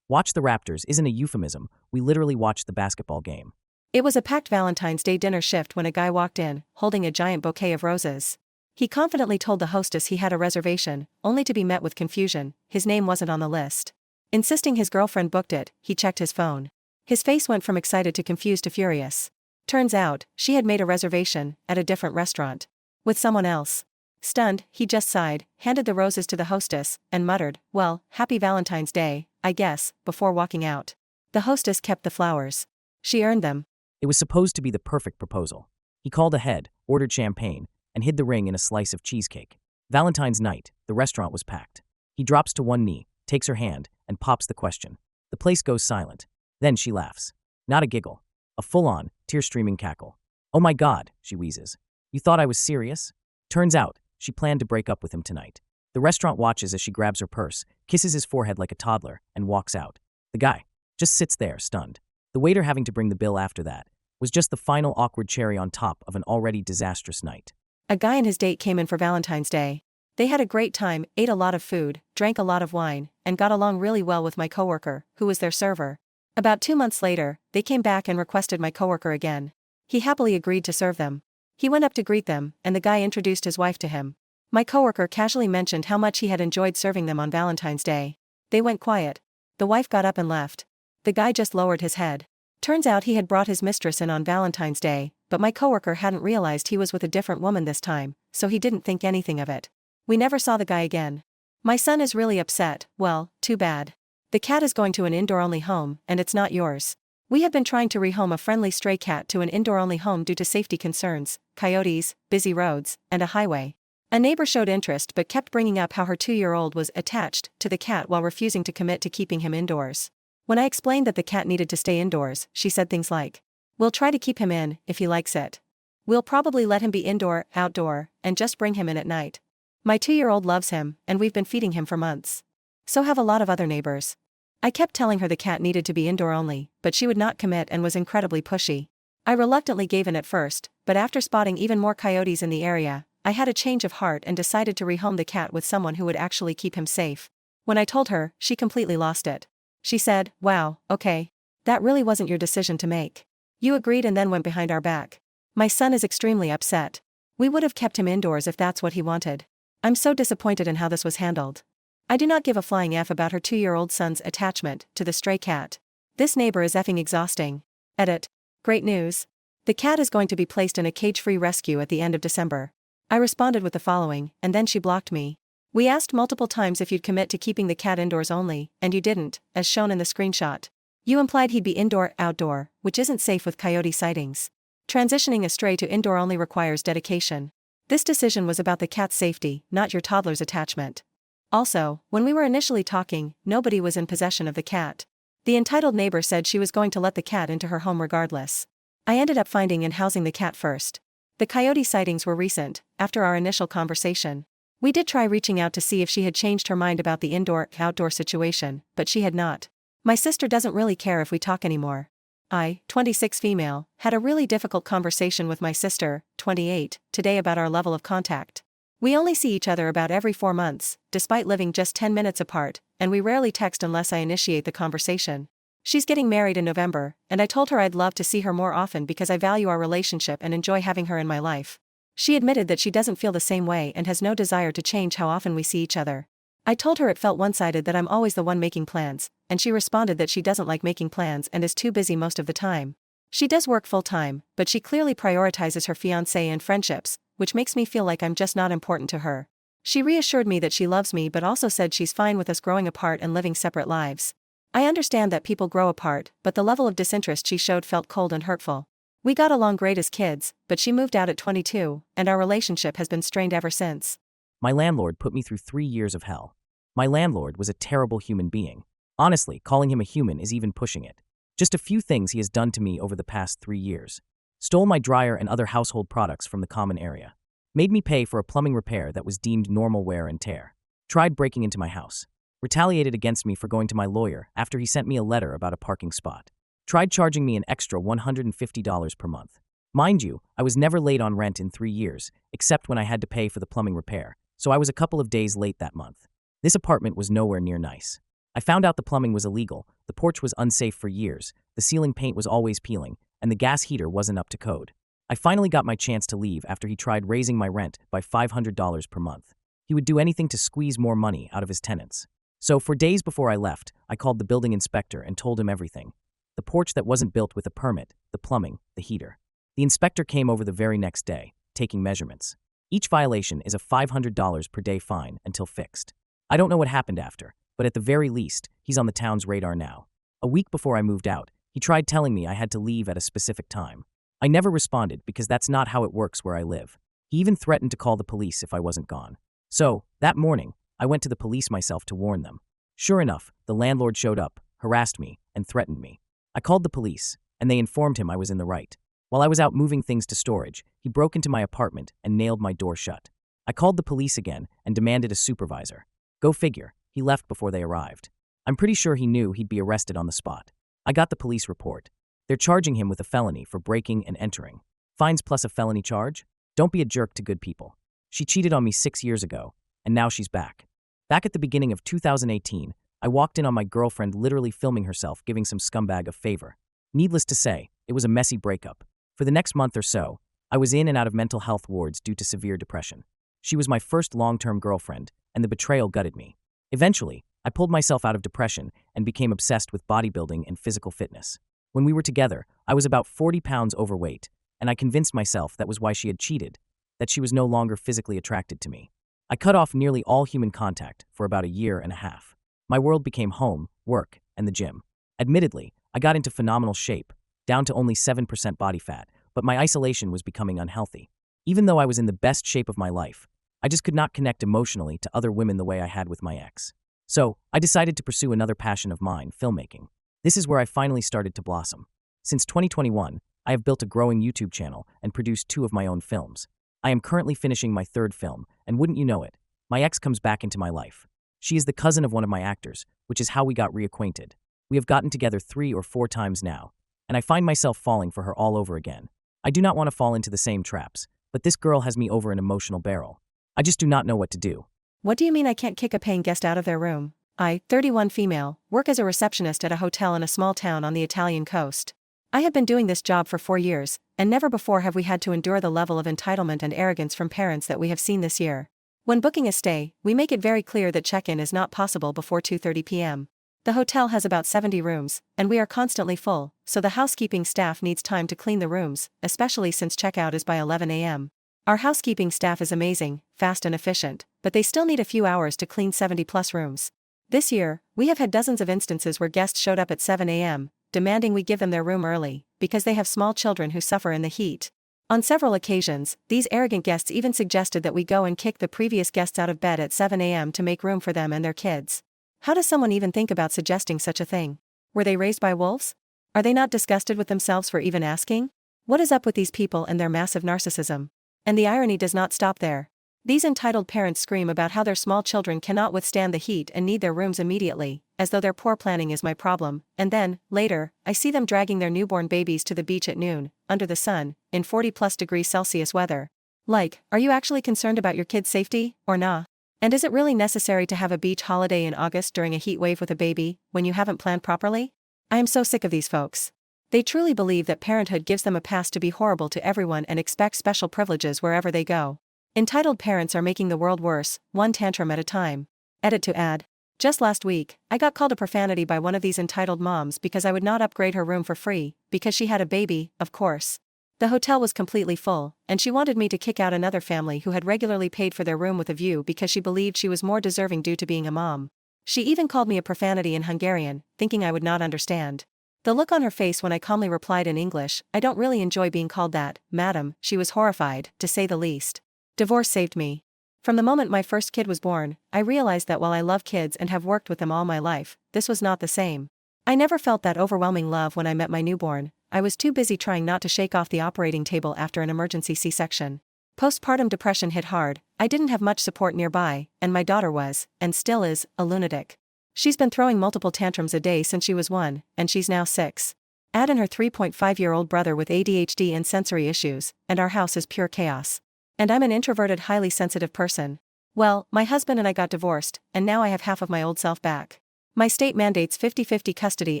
Watch the Raptors isn't a euphemism, we literally watched the basketball game. It was a packed Valentine's Day dinner shift when a guy walked in, holding a giant bouquet of roses. He confidently told the hostess he had a reservation, only to be met with confusion. His name wasn't on the list. Insisting his girlfriend booked it, he checked his phone. His face went from excited to confused to furious. Turns out, she had made a reservation at a different restaurant. With someone else. Stunned, he just sighed, handed the roses to the hostess, and muttered, "Well, happy Valentine's Day, I guess," before walking out. The hostess kept the flowers. She earned them. It was supposed to be the perfect proposal. He called ahead, ordered champagne, and hid the ring in a slice of cheesecake. Valentine's night, the restaurant was packed. He drops to one knee, takes her hand, and pops the question. The place goes silent. Then she laughs. Not a giggle. A full-on, tear-streaming cackle. "Oh my God," she wheezes. "You thought I was serious?" Turns out, she planned to break up with him tonight. The restaurant watches as she grabs her purse, kisses his forehead like a toddler, and walks out. The guy just sits there, stunned. The waiter having to bring the bill after that was just the final awkward cherry on top of an already disastrous night. A guy and his date came in for Valentine's Day. They had a great time, ate a lot of food, drank a lot of wine, and got along really well with my coworker, who was their server. About 2 months later, they came back and requested my coworker again. He happily agreed to serve them. He went up to greet them, and the guy introduced his wife to him. My coworker casually mentioned how much he had enjoyed serving them on Valentine's Day. They went quiet. The wife got up and left. The guy just lowered his head. Turns out he had brought his mistress in on Valentine's Day, but my coworker hadn't realized he was with a different woman this time, so he didn't think anything of it. We never saw the guy again. My son is really upset. Well, too bad. The cat is going to an indoor-only home, and it's not yours. We have been trying to rehome a friendly stray cat to an indoor-only home due to safety concerns, coyotes, busy roads, and a highway. A neighbor showed interest but kept bringing up how her 2-year-old was attached to the cat while refusing to commit to keeping him indoors. When I explained that the cat needed to stay indoors, she said things like, "We'll try to keep him in, if he likes it. We'll probably let him be indoor, outdoor, and just bring him in at night. My 2-year-old loves him, and we've been feeding him for months. So have a lot of other neighbors." I kept telling her the cat needed to be indoor only, but she would not commit and was incredibly pushy. I reluctantly gave in at first, but after spotting even more coyotes in the area, I had a change of heart and decided to rehome the cat with someone who would actually keep him safe. When I told her, she completely lost it. She said, "Wow, okay. That really wasn't your decision to make. You agreed and then went behind our back. My son is extremely upset. We would have kept him indoors if that's what he wanted. I'm so disappointed in how this was handled." I do not give a flying F about her 2-year-old son's attachment to the stray cat. This neighbor is effing exhausting. Edit. Great news. The cat is going to be placed in a cage-free rescue at the end of December. I responded with the following, and then she blocked me. We asked multiple times if you'd commit to keeping the cat indoors only, and you didn't, as shown in the screenshot. You implied he'd be indoor-outdoor, which isn't safe with coyote sightings. Transitioning a stray to indoor only requires dedication. This decision was about the cat's safety, not your toddler's attachment. Also, when we were initially talking, nobody was in possession of the cat. The entitled neighbor said she was going to let the cat into her home regardless. I ended up finding and housing the cat first. The coyote sightings were recent, after our initial conversation. We did try reaching out to see if she had changed her mind about the indoor-outdoor situation, but she had not. My sister doesn't really care if we talk anymore. I, 26 female, had a really difficult conversation with my sister, 28, today about our level of contact. We only see each other about every 4 months, despite living just 10 minutes apart, and we rarely text unless I initiate the conversation. She's getting married in November, and I told her I'd love to see her more often because I value our relationship and enjoy having her in my life. She admitted that she doesn't feel the same way and has no desire to change how often we see each other. I told her it felt one-sided that I'm always the one making plans, and she responded that she doesn't like making plans and is too busy most of the time. She does work full-time, but she clearly prioritizes her fiancé and friendships, which makes me feel like I'm just not important to her. She reassured me that she loves me but also said she's fine with us growing apart and living separate lives. I understand that people grow apart, but the level of disinterest she showed felt cold and hurtful. We got along great as kids, but she moved out at 22, and our relationship has been strained ever since. My landlord put me through 3 years of hell. My landlord was a terrible human being. Honestly, calling him a human is even pushing it. Just a few things he has done to me over the past 3 years. Stole my dryer and other household products from the common area. Made me pay for a plumbing repair that was deemed normal wear and tear. Tried breaking into my house. Retaliated against me for going to my lawyer after he sent me a letter about a parking spot. Tried charging me an extra $150 per month. Mind you, I was never late on rent in 3 years, except when I had to pay for the plumbing repair, so I was a couple of days late that month. This apartment was nowhere near nice. I found out the plumbing was illegal, the porch was unsafe for years, the ceiling paint was always peeling, and the gas heater wasn't up to code. I finally got my chance to leave after he tried raising my rent by $500 per month. He would do anything to squeeze more money out of his tenants. So for days before I left, I called the building inspector and told him everything. The porch that wasn't built with a permit, the plumbing, the heater. The inspector came over the very next day, taking measurements. Each violation is a $500 per day fine until fixed. I don't know what happened after, but at the very least, he's on the town's radar now. A week before I moved out, he tried telling me I had to leave at a specific time. I never responded because that's not how it works where I live. He even threatened to call the police if I wasn't gone. So, that morning, I went to the police myself to warn them. Sure enough, the landlord showed up, harassed me, and threatened me. I called the police, and they informed him I was in the right. While I was out moving things to storage, he broke into my apartment and nailed my door shut. I called the police again and demanded a supervisor. Go figure, he left before they arrived. I'm pretty sure he knew he'd be arrested on the spot. I got the police report. They're charging him with a felony for breaking and entering. Fines plus a felony charge? Don't be a jerk to good people. She cheated on me 6 years ago, and now she's back. Back at the beginning of 2018, I walked in on my girlfriend literally filming herself giving some scumbag a favor. Needless to say, it was a messy breakup. For the next month or so, I was in and out of mental health wards due to severe depression. She was my first long-term girlfriend, and the betrayal gutted me. Eventually, I pulled myself out of depression and became obsessed with bodybuilding and physical fitness. When we were together, I was about 40 pounds overweight, and I convinced myself that was why she had cheated, that she was no longer physically attracted to me. I cut off nearly all human contact for about a year and a half. My world became home, work, and the gym. Admittedly, I got into phenomenal shape, down to only 7% body fat, but my isolation was becoming unhealthy. Even though I was in the best shape of my life, I just could not connect emotionally to other women the way I had with my ex. So, I decided to pursue another passion of mine, filmmaking. This is where I finally started to blossom. Since 2021, I have built a growing YouTube channel and produced 2 of my own films. I am currently finishing my 3rd film, and wouldn't you know it, my ex comes back into my life. She is the cousin of one of my actors, which is how we got reacquainted. We have gotten together 3 or 4 times now. and I find myself falling for her all over again. I do not want to fall into the same traps, but this girl has me over an emotional barrel. I just do not know what to do. What do you mean I can't kick a paying guest out of their room? I, 31 female, work as a receptionist at a hotel in a small town on the Italian coast. I have been doing this job for 4 years, and never before have we had to endure the level of entitlement and arrogance from parents that we have seen this year. When booking a stay, we make it very clear that check-in is not possible before 2:30 p.m. The hotel has about 70 rooms, and we are constantly full, so the housekeeping staff needs time to clean the rooms, especially since checkout is by 11 a.m. Our housekeeping staff is amazing, fast and efficient, but they still need a few hours to clean 70-plus rooms. This year, we have had dozens of instances where guests showed up at 7 a.m., demanding we give them their room early, because they have small children who suffer in the heat. On several occasions, these arrogant guests even suggested that we go and kick the previous guests out of bed at 7 a.m. to make room for them and their kids. How does someone even think about suggesting such a thing? Were they raised by wolves? Are they not disgusted with themselves for even asking? What is up with these people and their massive narcissism? And the irony does not stop there. These entitled parents scream about how their small children cannot withstand the heat and need their rooms immediately, as though their poor planning is my problem, and then, later, I see them dragging their newborn babies to the beach at noon, under the sun, in 40+ degrees Celsius weather. Like, are you actually concerned about your kid's safety, or nah? And is it really necessary to have a beach holiday in August during a heat wave with a baby, when you haven't planned properly? I am so sick of these folks. They truly believe that parenthood gives them a pass to be horrible to everyone and expect special privileges wherever they go. Entitled parents are making the world worse, one tantrum at a time. Edit to add. Just last week, I got called a profanity by one of these entitled moms because I would not upgrade her room for free, because she had a baby, of course. The hotel was completely full, and she wanted me to kick out another family who had regularly paid for their room with a view because she believed she was more deserving due to being a mom. She even called me a profanity in Hungarian, thinking I would not understand. The look on her face when I calmly replied in English, I don't really enjoy being called that, madam, she was horrified, to say the least. Divorce saved me. From the moment my first kid was born, I realized that while I love kids and have worked with them all my life, this was not the same. I never felt that overwhelming love when I met my newborn. I was too busy trying not to shake off the operating table after an emergency C-section. Postpartum depression hit hard, I didn't have much support nearby, and my daughter was, and still is, a lunatic. She's been throwing multiple tantrums a day since she was 1, and she's now 6. Add in her 3.5-year-old brother with ADHD and sensory issues, and our house is pure chaos. And I'm an introverted, highly sensitive person. Well, my husband and I got divorced, and now I have half of my old self back. My state mandates 50-50 custody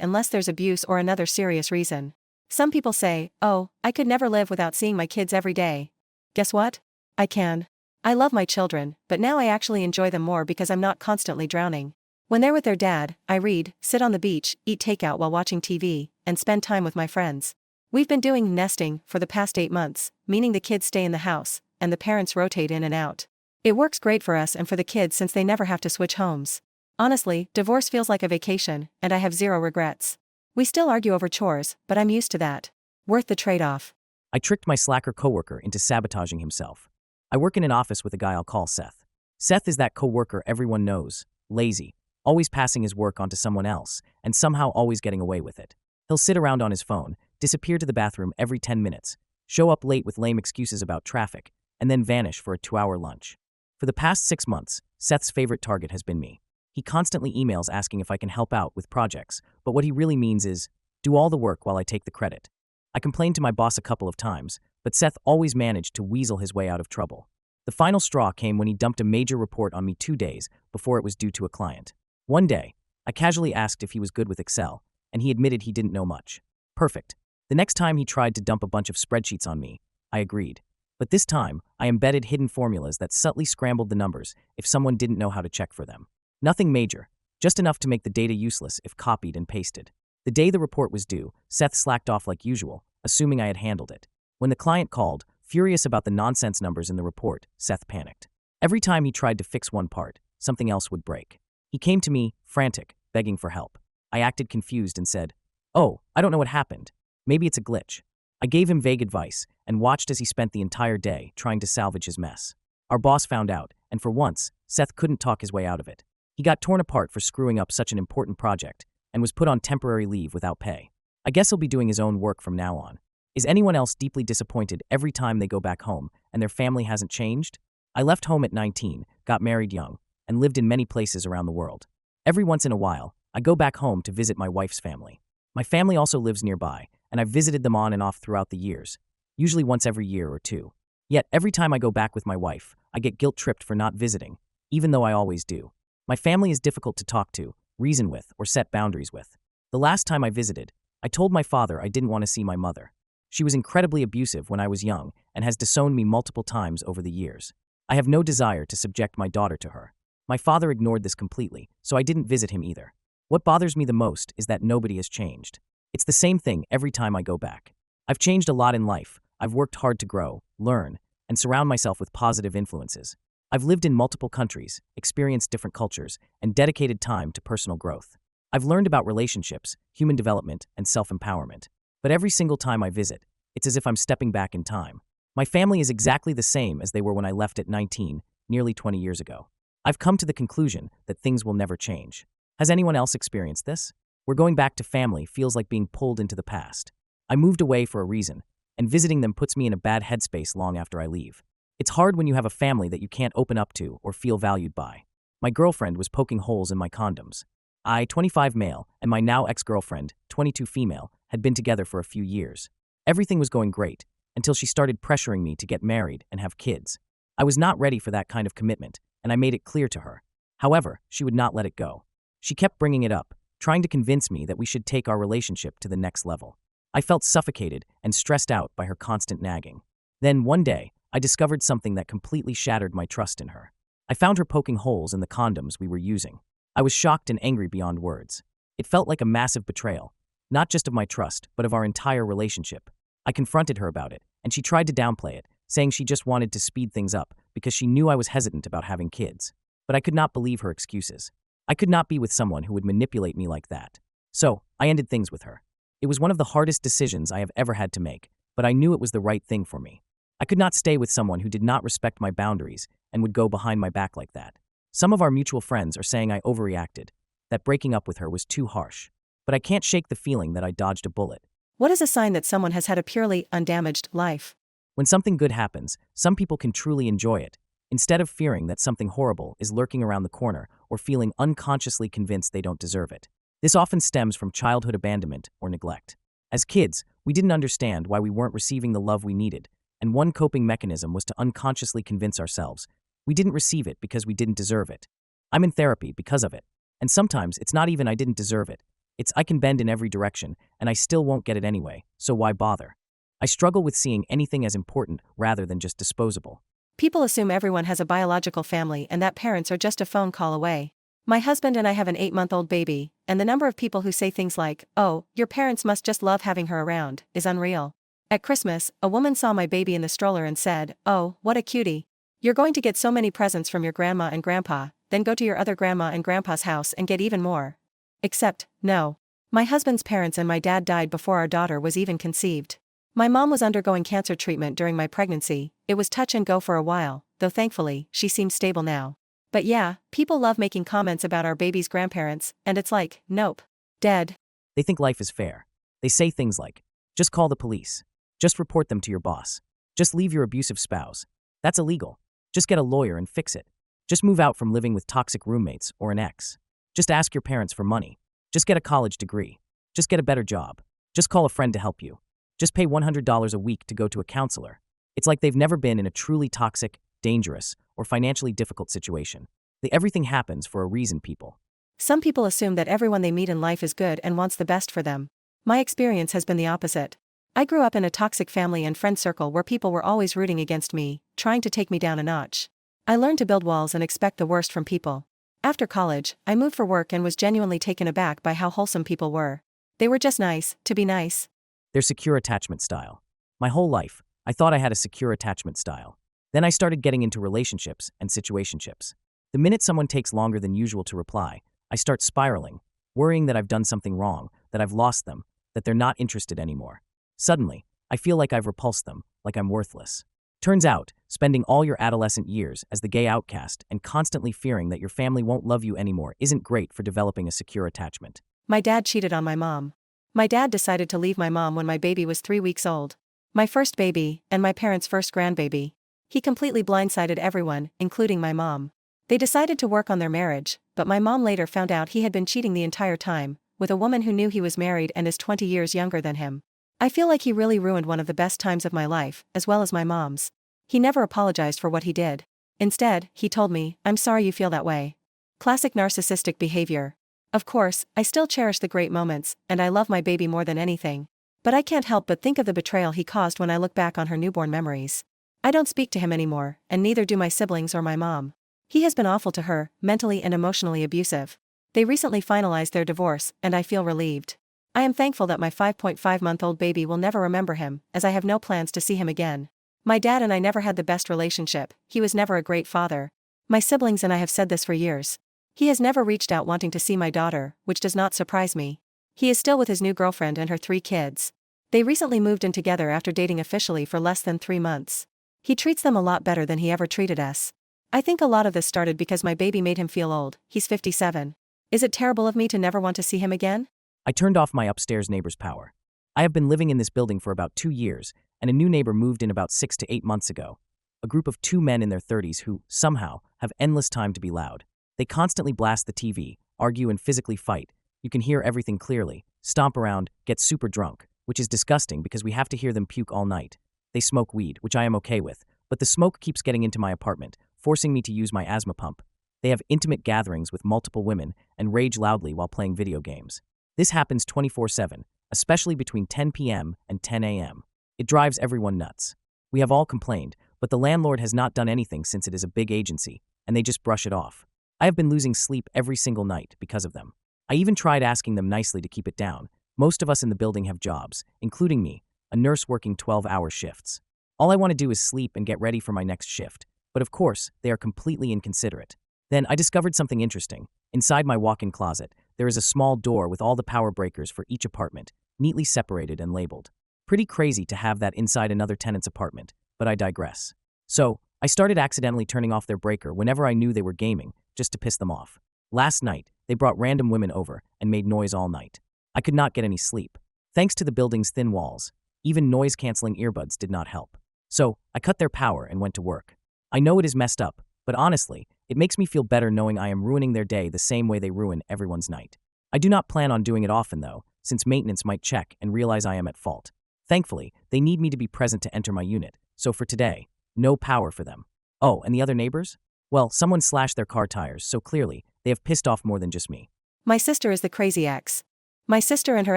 unless there's abuse or another serious reason. Some people say, oh, I could never live without seeing my kids every day. Guess what? I can. I love my children, but now I actually enjoy them more because I'm not constantly drowning. When they're with their dad, I read, sit on the beach, eat takeout while watching TV, and spend time with my friends. We've been doing nesting for the past 8 months, meaning the kids stay in the house, and the parents rotate in and out. It works great for us and for the kids since they never have to switch homes. Honestly, divorce feels like a vacation, and I have zero regrets. We still argue over chores, but I'm used to that. Worth the trade-off. I tricked my slacker coworker into sabotaging himself. I work in an office with a guy I'll call Seth. Seth is that coworker everyone knows, lazy, always passing his work onto someone else, and somehow always getting away with it. He'll sit around on his phone, disappear to the bathroom every 10 minutes, show up late with lame excuses about traffic, and then vanish for a 2-hour lunch. For the past 6 months, Seth's favorite target has been me. He constantly emails asking if I can help out with projects, but what he really means is, do all the work while I take the credit. I complained to my boss a couple of times, but Seth always managed to weasel his way out of trouble. The final straw came when he dumped a major report on me 2 days before it was due to a client. One day, I casually asked if he was good with Excel, and he admitted he didn't know much. Perfect. The next time he tried to dump a bunch of spreadsheets on me, I agreed. But this time, I embedded hidden formulas that subtly scrambled the numbers if someone didn't know how to check for them. Nothing major, just enough to make the data useless if copied and pasted. The day the report was due, Seth slacked off like usual, assuming I had handled it. When the client called, furious about the nonsense numbers in the report, Seth panicked. Every time he tried to fix one part, something else would break. He came to me, frantic, begging for help. I acted confused and said, "Oh, I don't know what happened. Maybe it's a glitch." I gave him vague advice and watched as he spent the entire day trying to salvage his mess. Our boss found out, and for once, Seth couldn't talk his way out of it. He got torn apart for screwing up such an important project and was put on temporary leave without pay. I guess he'll be doing his own work from now on. Is anyone else deeply disappointed every time they go back home and their family hasn't changed? I left home at 19, got married young, and lived in many places around the world. Every once in a while, I go back home to visit my wife's family. My family also lives nearby, and I've visited them on and off throughout the years, usually once every year or two. Yet, every time I go back with my wife, I get guilt-tripped for not visiting, even though I always do. My family is difficult to talk to, reason with, or set boundaries with. The last time I visited, I told my father I didn't want to see my mother. She was incredibly abusive when I was young and has disowned me multiple times over the years. I have no desire to subject my daughter to her. My father ignored this completely, so I didn't visit him either. What bothers me the most is that nobody has changed. It's the same thing every time I go back. I've changed a lot in life. I've worked hard to grow, learn, and surround myself with positive influences. I've lived in multiple countries, experienced different cultures, and dedicated time to personal growth. I've learned about relationships, human development, and self-empowerment. But every single time I visit, it's as if I'm stepping back in time. My family is exactly the same as they were when I left at 19, nearly 20 years ago. I've come to the conclusion that things will never change. Has anyone else experienced this? Where going back to family feels like being pulled into the past. I moved away for a reason, and visiting them puts me in a bad headspace long after I leave. It's hard when you have a family that you can't open up to or feel valued by. My girlfriend was poking holes in my condoms. I, 25 male, and my now ex-girlfriend, 22 female, had been together for a few years. Everything was going great, until she started pressuring me to get married and have kids. I was not ready for that kind of commitment, and I made it clear to her. However, she would not let it go. She kept bringing it up, trying to convince me that we should take our relationship to the next level. I felt suffocated and stressed out by her constant nagging. Then, one day, I discovered something that completely shattered my trust in her. I found her poking holes in the condoms we were using. I was shocked and angry beyond words. It felt like a massive betrayal, not just of my trust, but of our entire relationship. I confronted her about it, and she tried to downplay it, saying she just wanted to speed things up because she knew I was hesitant about having kids. But I could not believe her excuses. I could not be with someone who would manipulate me like that. So, I ended things with her. It was one of the hardest decisions I have ever had to make, but I knew it was the right thing for me. I could not stay with someone who did not respect my boundaries and would go behind my back like that. Some of our mutual friends are saying I overreacted, that breaking up with her was too harsh. But I can't shake the feeling that I dodged a bullet. What is a sign that someone has had a purely undamaged life? When something good happens, some people can truly enjoy it, instead of fearing that something horrible is lurking around the corner or feeling unconsciously convinced they don't deserve it. This often stems from childhood abandonment or neglect. As kids, we didn't understand why we weren't receiving the love we needed, and one coping mechanism was to unconsciously convince ourselves we didn't receive it because we didn't deserve it. I'm in therapy because of it, and sometimes it's not even I didn't deserve it. It's I can bend in every direction, and I still won't get it anyway, so why bother? I struggle with seeing anything as important rather than just disposable. People assume everyone has a biological family and that parents are just a phone call away. My husband and I have an 8-month-old baby, and the number of people who say things like, "Oh, your parents must just love having her around," is unreal. At Christmas, a woman saw my baby in the stroller and said, "Oh, what a cutie. You're going to get so many presents from your grandma and grandpa, then go to your other grandma and grandpa's house and get even more." Except, no. My husband's parents and my dad died before our daughter was even conceived. My mom was undergoing cancer treatment during my pregnancy. It was touch and go for a while, though thankfully, she seems stable now. But yeah, people love making comments about our baby's grandparents, and it's like, nope. Dead. They think life is fair. They say things like, just call the police. Just report them to your boss. Just leave your abusive spouse. That's illegal. Just get a lawyer and fix it. Just move out from living with toxic roommates or an ex. Just ask your parents for money. Just get a college degree. Just get a better job. Just call a friend to help you. Just pay $100 a week to go to a counselor. It's like they've never been in a truly toxic, dangerous, or financially difficult situation. Everything happens for a reason, people. Some people assume that everyone they meet in life is good and wants the best for them. My experience has been the opposite. I grew up in a toxic family and friend circle where people were always rooting against me, trying to take me down a notch. I learned to build walls and expect the worst from people. After college, I moved for work and was genuinely taken aback by how wholesome people were. They were just nice, to be nice. Their secure attachment style. My whole life, I thought I had a secure attachment style. Then I started getting into relationships and situationships. The minute someone takes longer than usual to reply, I start spiraling, worrying that I've done something wrong, that I've lost them, that they're not interested anymore. Suddenly, I feel like I've repulsed them, like I'm worthless. Turns out, spending all your adolescent years as the gay outcast and constantly fearing that your family won't love you anymore isn't great for developing a secure attachment. My dad cheated on my mom. My dad decided to leave my mom when my baby was 3 weeks old. My first baby, and my parents' first grandbaby. He completely blindsided everyone, including my mom. They decided to work on their marriage, but my mom later found out he had been cheating the entire time, with a woman who knew he was married and is 20 years younger than him. I feel like he really ruined one of the best times of my life, as well as my mom's. He never apologized for what he did. Instead, he told me, "I'm sorry you feel that way." Classic narcissistic behavior. Of course, I still cherish the great moments, and I love my baby more than anything. But I can't help but think of the betrayal he caused when I look back on her newborn memories. I don't speak to him anymore, and neither do my siblings or my mom. He has been awful to her, mentally and emotionally abusive. They recently finalized their divorce, and I feel relieved. I am thankful that my 5.5-month-old baby will never remember him, as I have no plans to see him again. My dad and I never had the best relationship, he was never a great father. My siblings and I have said this for years. He has never reached out wanting to see my daughter, which does not surprise me. He is still with his new girlfriend and her 3 kids. They recently moved in together after dating officially for less than 3 months. He treats them a lot better than he ever treated us. I think a lot of this started because my baby made him feel old. He's 57. Is it terrible of me to never want to see him again? I turned off my upstairs neighbor's power. I have been living in this building for about 2 years, and a new neighbor moved in about 6 to 8 months ago. A group of 2 men in their 30s who, somehow, have endless time to be loud. They constantly blast the TV, argue and physically fight. You can hear everything clearly, stomp around, get super drunk, which is disgusting because we have to hear them puke all night. They smoke weed, which I am okay with, but the smoke keeps getting into my apartment, forcing me to use my asthma pump. They have intimate gatherings with multiple women and rage loudly while playing video games. This happens 24/7, especially between 10 p.m. and 10 a.m. It drives everyone nuts. We have all complained, but the landlord has not done anything since it is a big agency, and they just brush it off. I have been losing sleep every single night because of them. I even tried asking them nicely to keep it down. Most of us in the building have jobs, including me, a nurse working 12-hour shifts. All I want to do is sleep and get ready for my next shift, but of course, they are completely inconsiderate. Then I discovered something interesting. Inside my walk-in closet, there is a small door with all the power breakers for each apartment, neatly separated and labeled. Pretty crazy to have that inside another tenant's apartment, but I digress. So, I started accidentally turning off their breaker whenever I knew they were gaming, just to piss them off. Last night, they brought random women over and made noise all night. I could not get any sleep. Thanks to the building's thin walls, even noise-canceling earbuds did not help. So, I cut their power and went to work. I know it is messed up, but honestly, it makes me feel better knowing I am ruining their day the same way they ruin everyone's night. I do not plan on doing it often though, since maintenance might check and realize I am at fault. Thankfully, they need me to be present to enter my unit, so for today, no power for them. Oh, and the other neighbors? Well, someone slashed their car tires, so clearly, they have pissed off more than just me. My sister is the crazy ex. My sister and her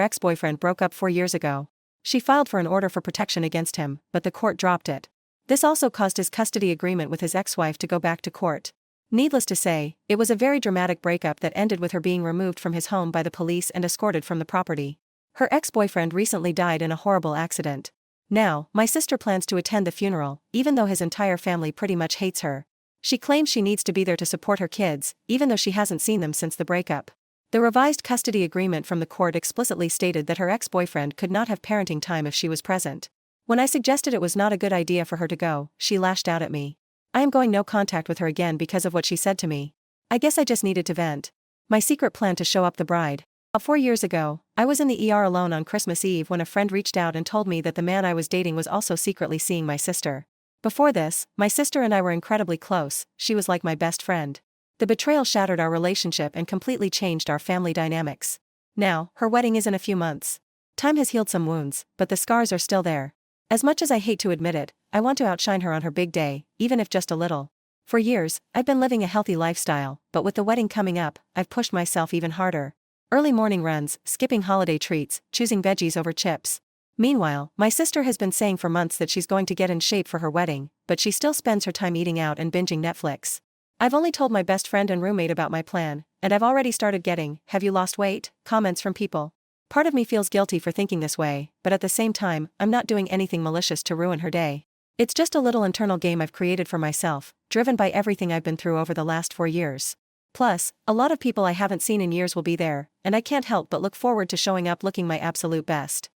ex-boyfriend broke up 4 years ago. She filed for an order for protection against him, but the court dropped it. This also caused his custody agreement with his ex-wife to go back to court. Needless to say, it was a very dramatic breakup that ended with her being removed from his home by the police and escorted from the property. Her ex-boyfriend recently died in a horrible accident. Now, my sister plans to attend the funeral, even though his entire family pretty much hates her. She claims she needs to be there to support her kids, even though she hasn't seen them since the breakup. The revised custody agreement from the court explicitly stated that her ex-boyfriend could not have parenting time if she was present. When I suggested it was not a good idea for her to go, she lashed out at me. I am going no contact with her again because of what she said to me. I guess I just needed to vent. My secret plan to show up the bride. About 4 years ago, I was in the ER alone on Christmas Eve when a friend reached out and told me that the man I was dating was also secretly seeing my sister. Before this, my sister and I were incredibly close, she was like my best friend. The betrayal shattered our relationship and completely changed our family dynamics. Now, her wedding is in a few months. Time has healed some wounds, but the scars are still there. As much as I hate to admit it, I want to outshine her on her big day, even if just a little. For years, I've been living a healthy lifestyle, but with the wedding coming up, I've pushed myself even harder. Early morning runs, skipping holiday treats, choosing veggies over chips. Meanwhile, my sister has been saying for months that she's going to get in shape for her wedding, but she still spends her time eating out and binging Netflix. I've only told my best friend and roommate about my plan, and I've already started getting, "Have you lost weight?" comments from people. Part of me feels guilty for thinking this way, but at the same time, I'm not doing anything malicious to ruin her day. It's just a little internal game I've created for myself, driven by everything I've been through over the last 4 years. Plus, a lot of people I haven't seen in years will be there, and I can't help but look forward to showing up looking my absolute best.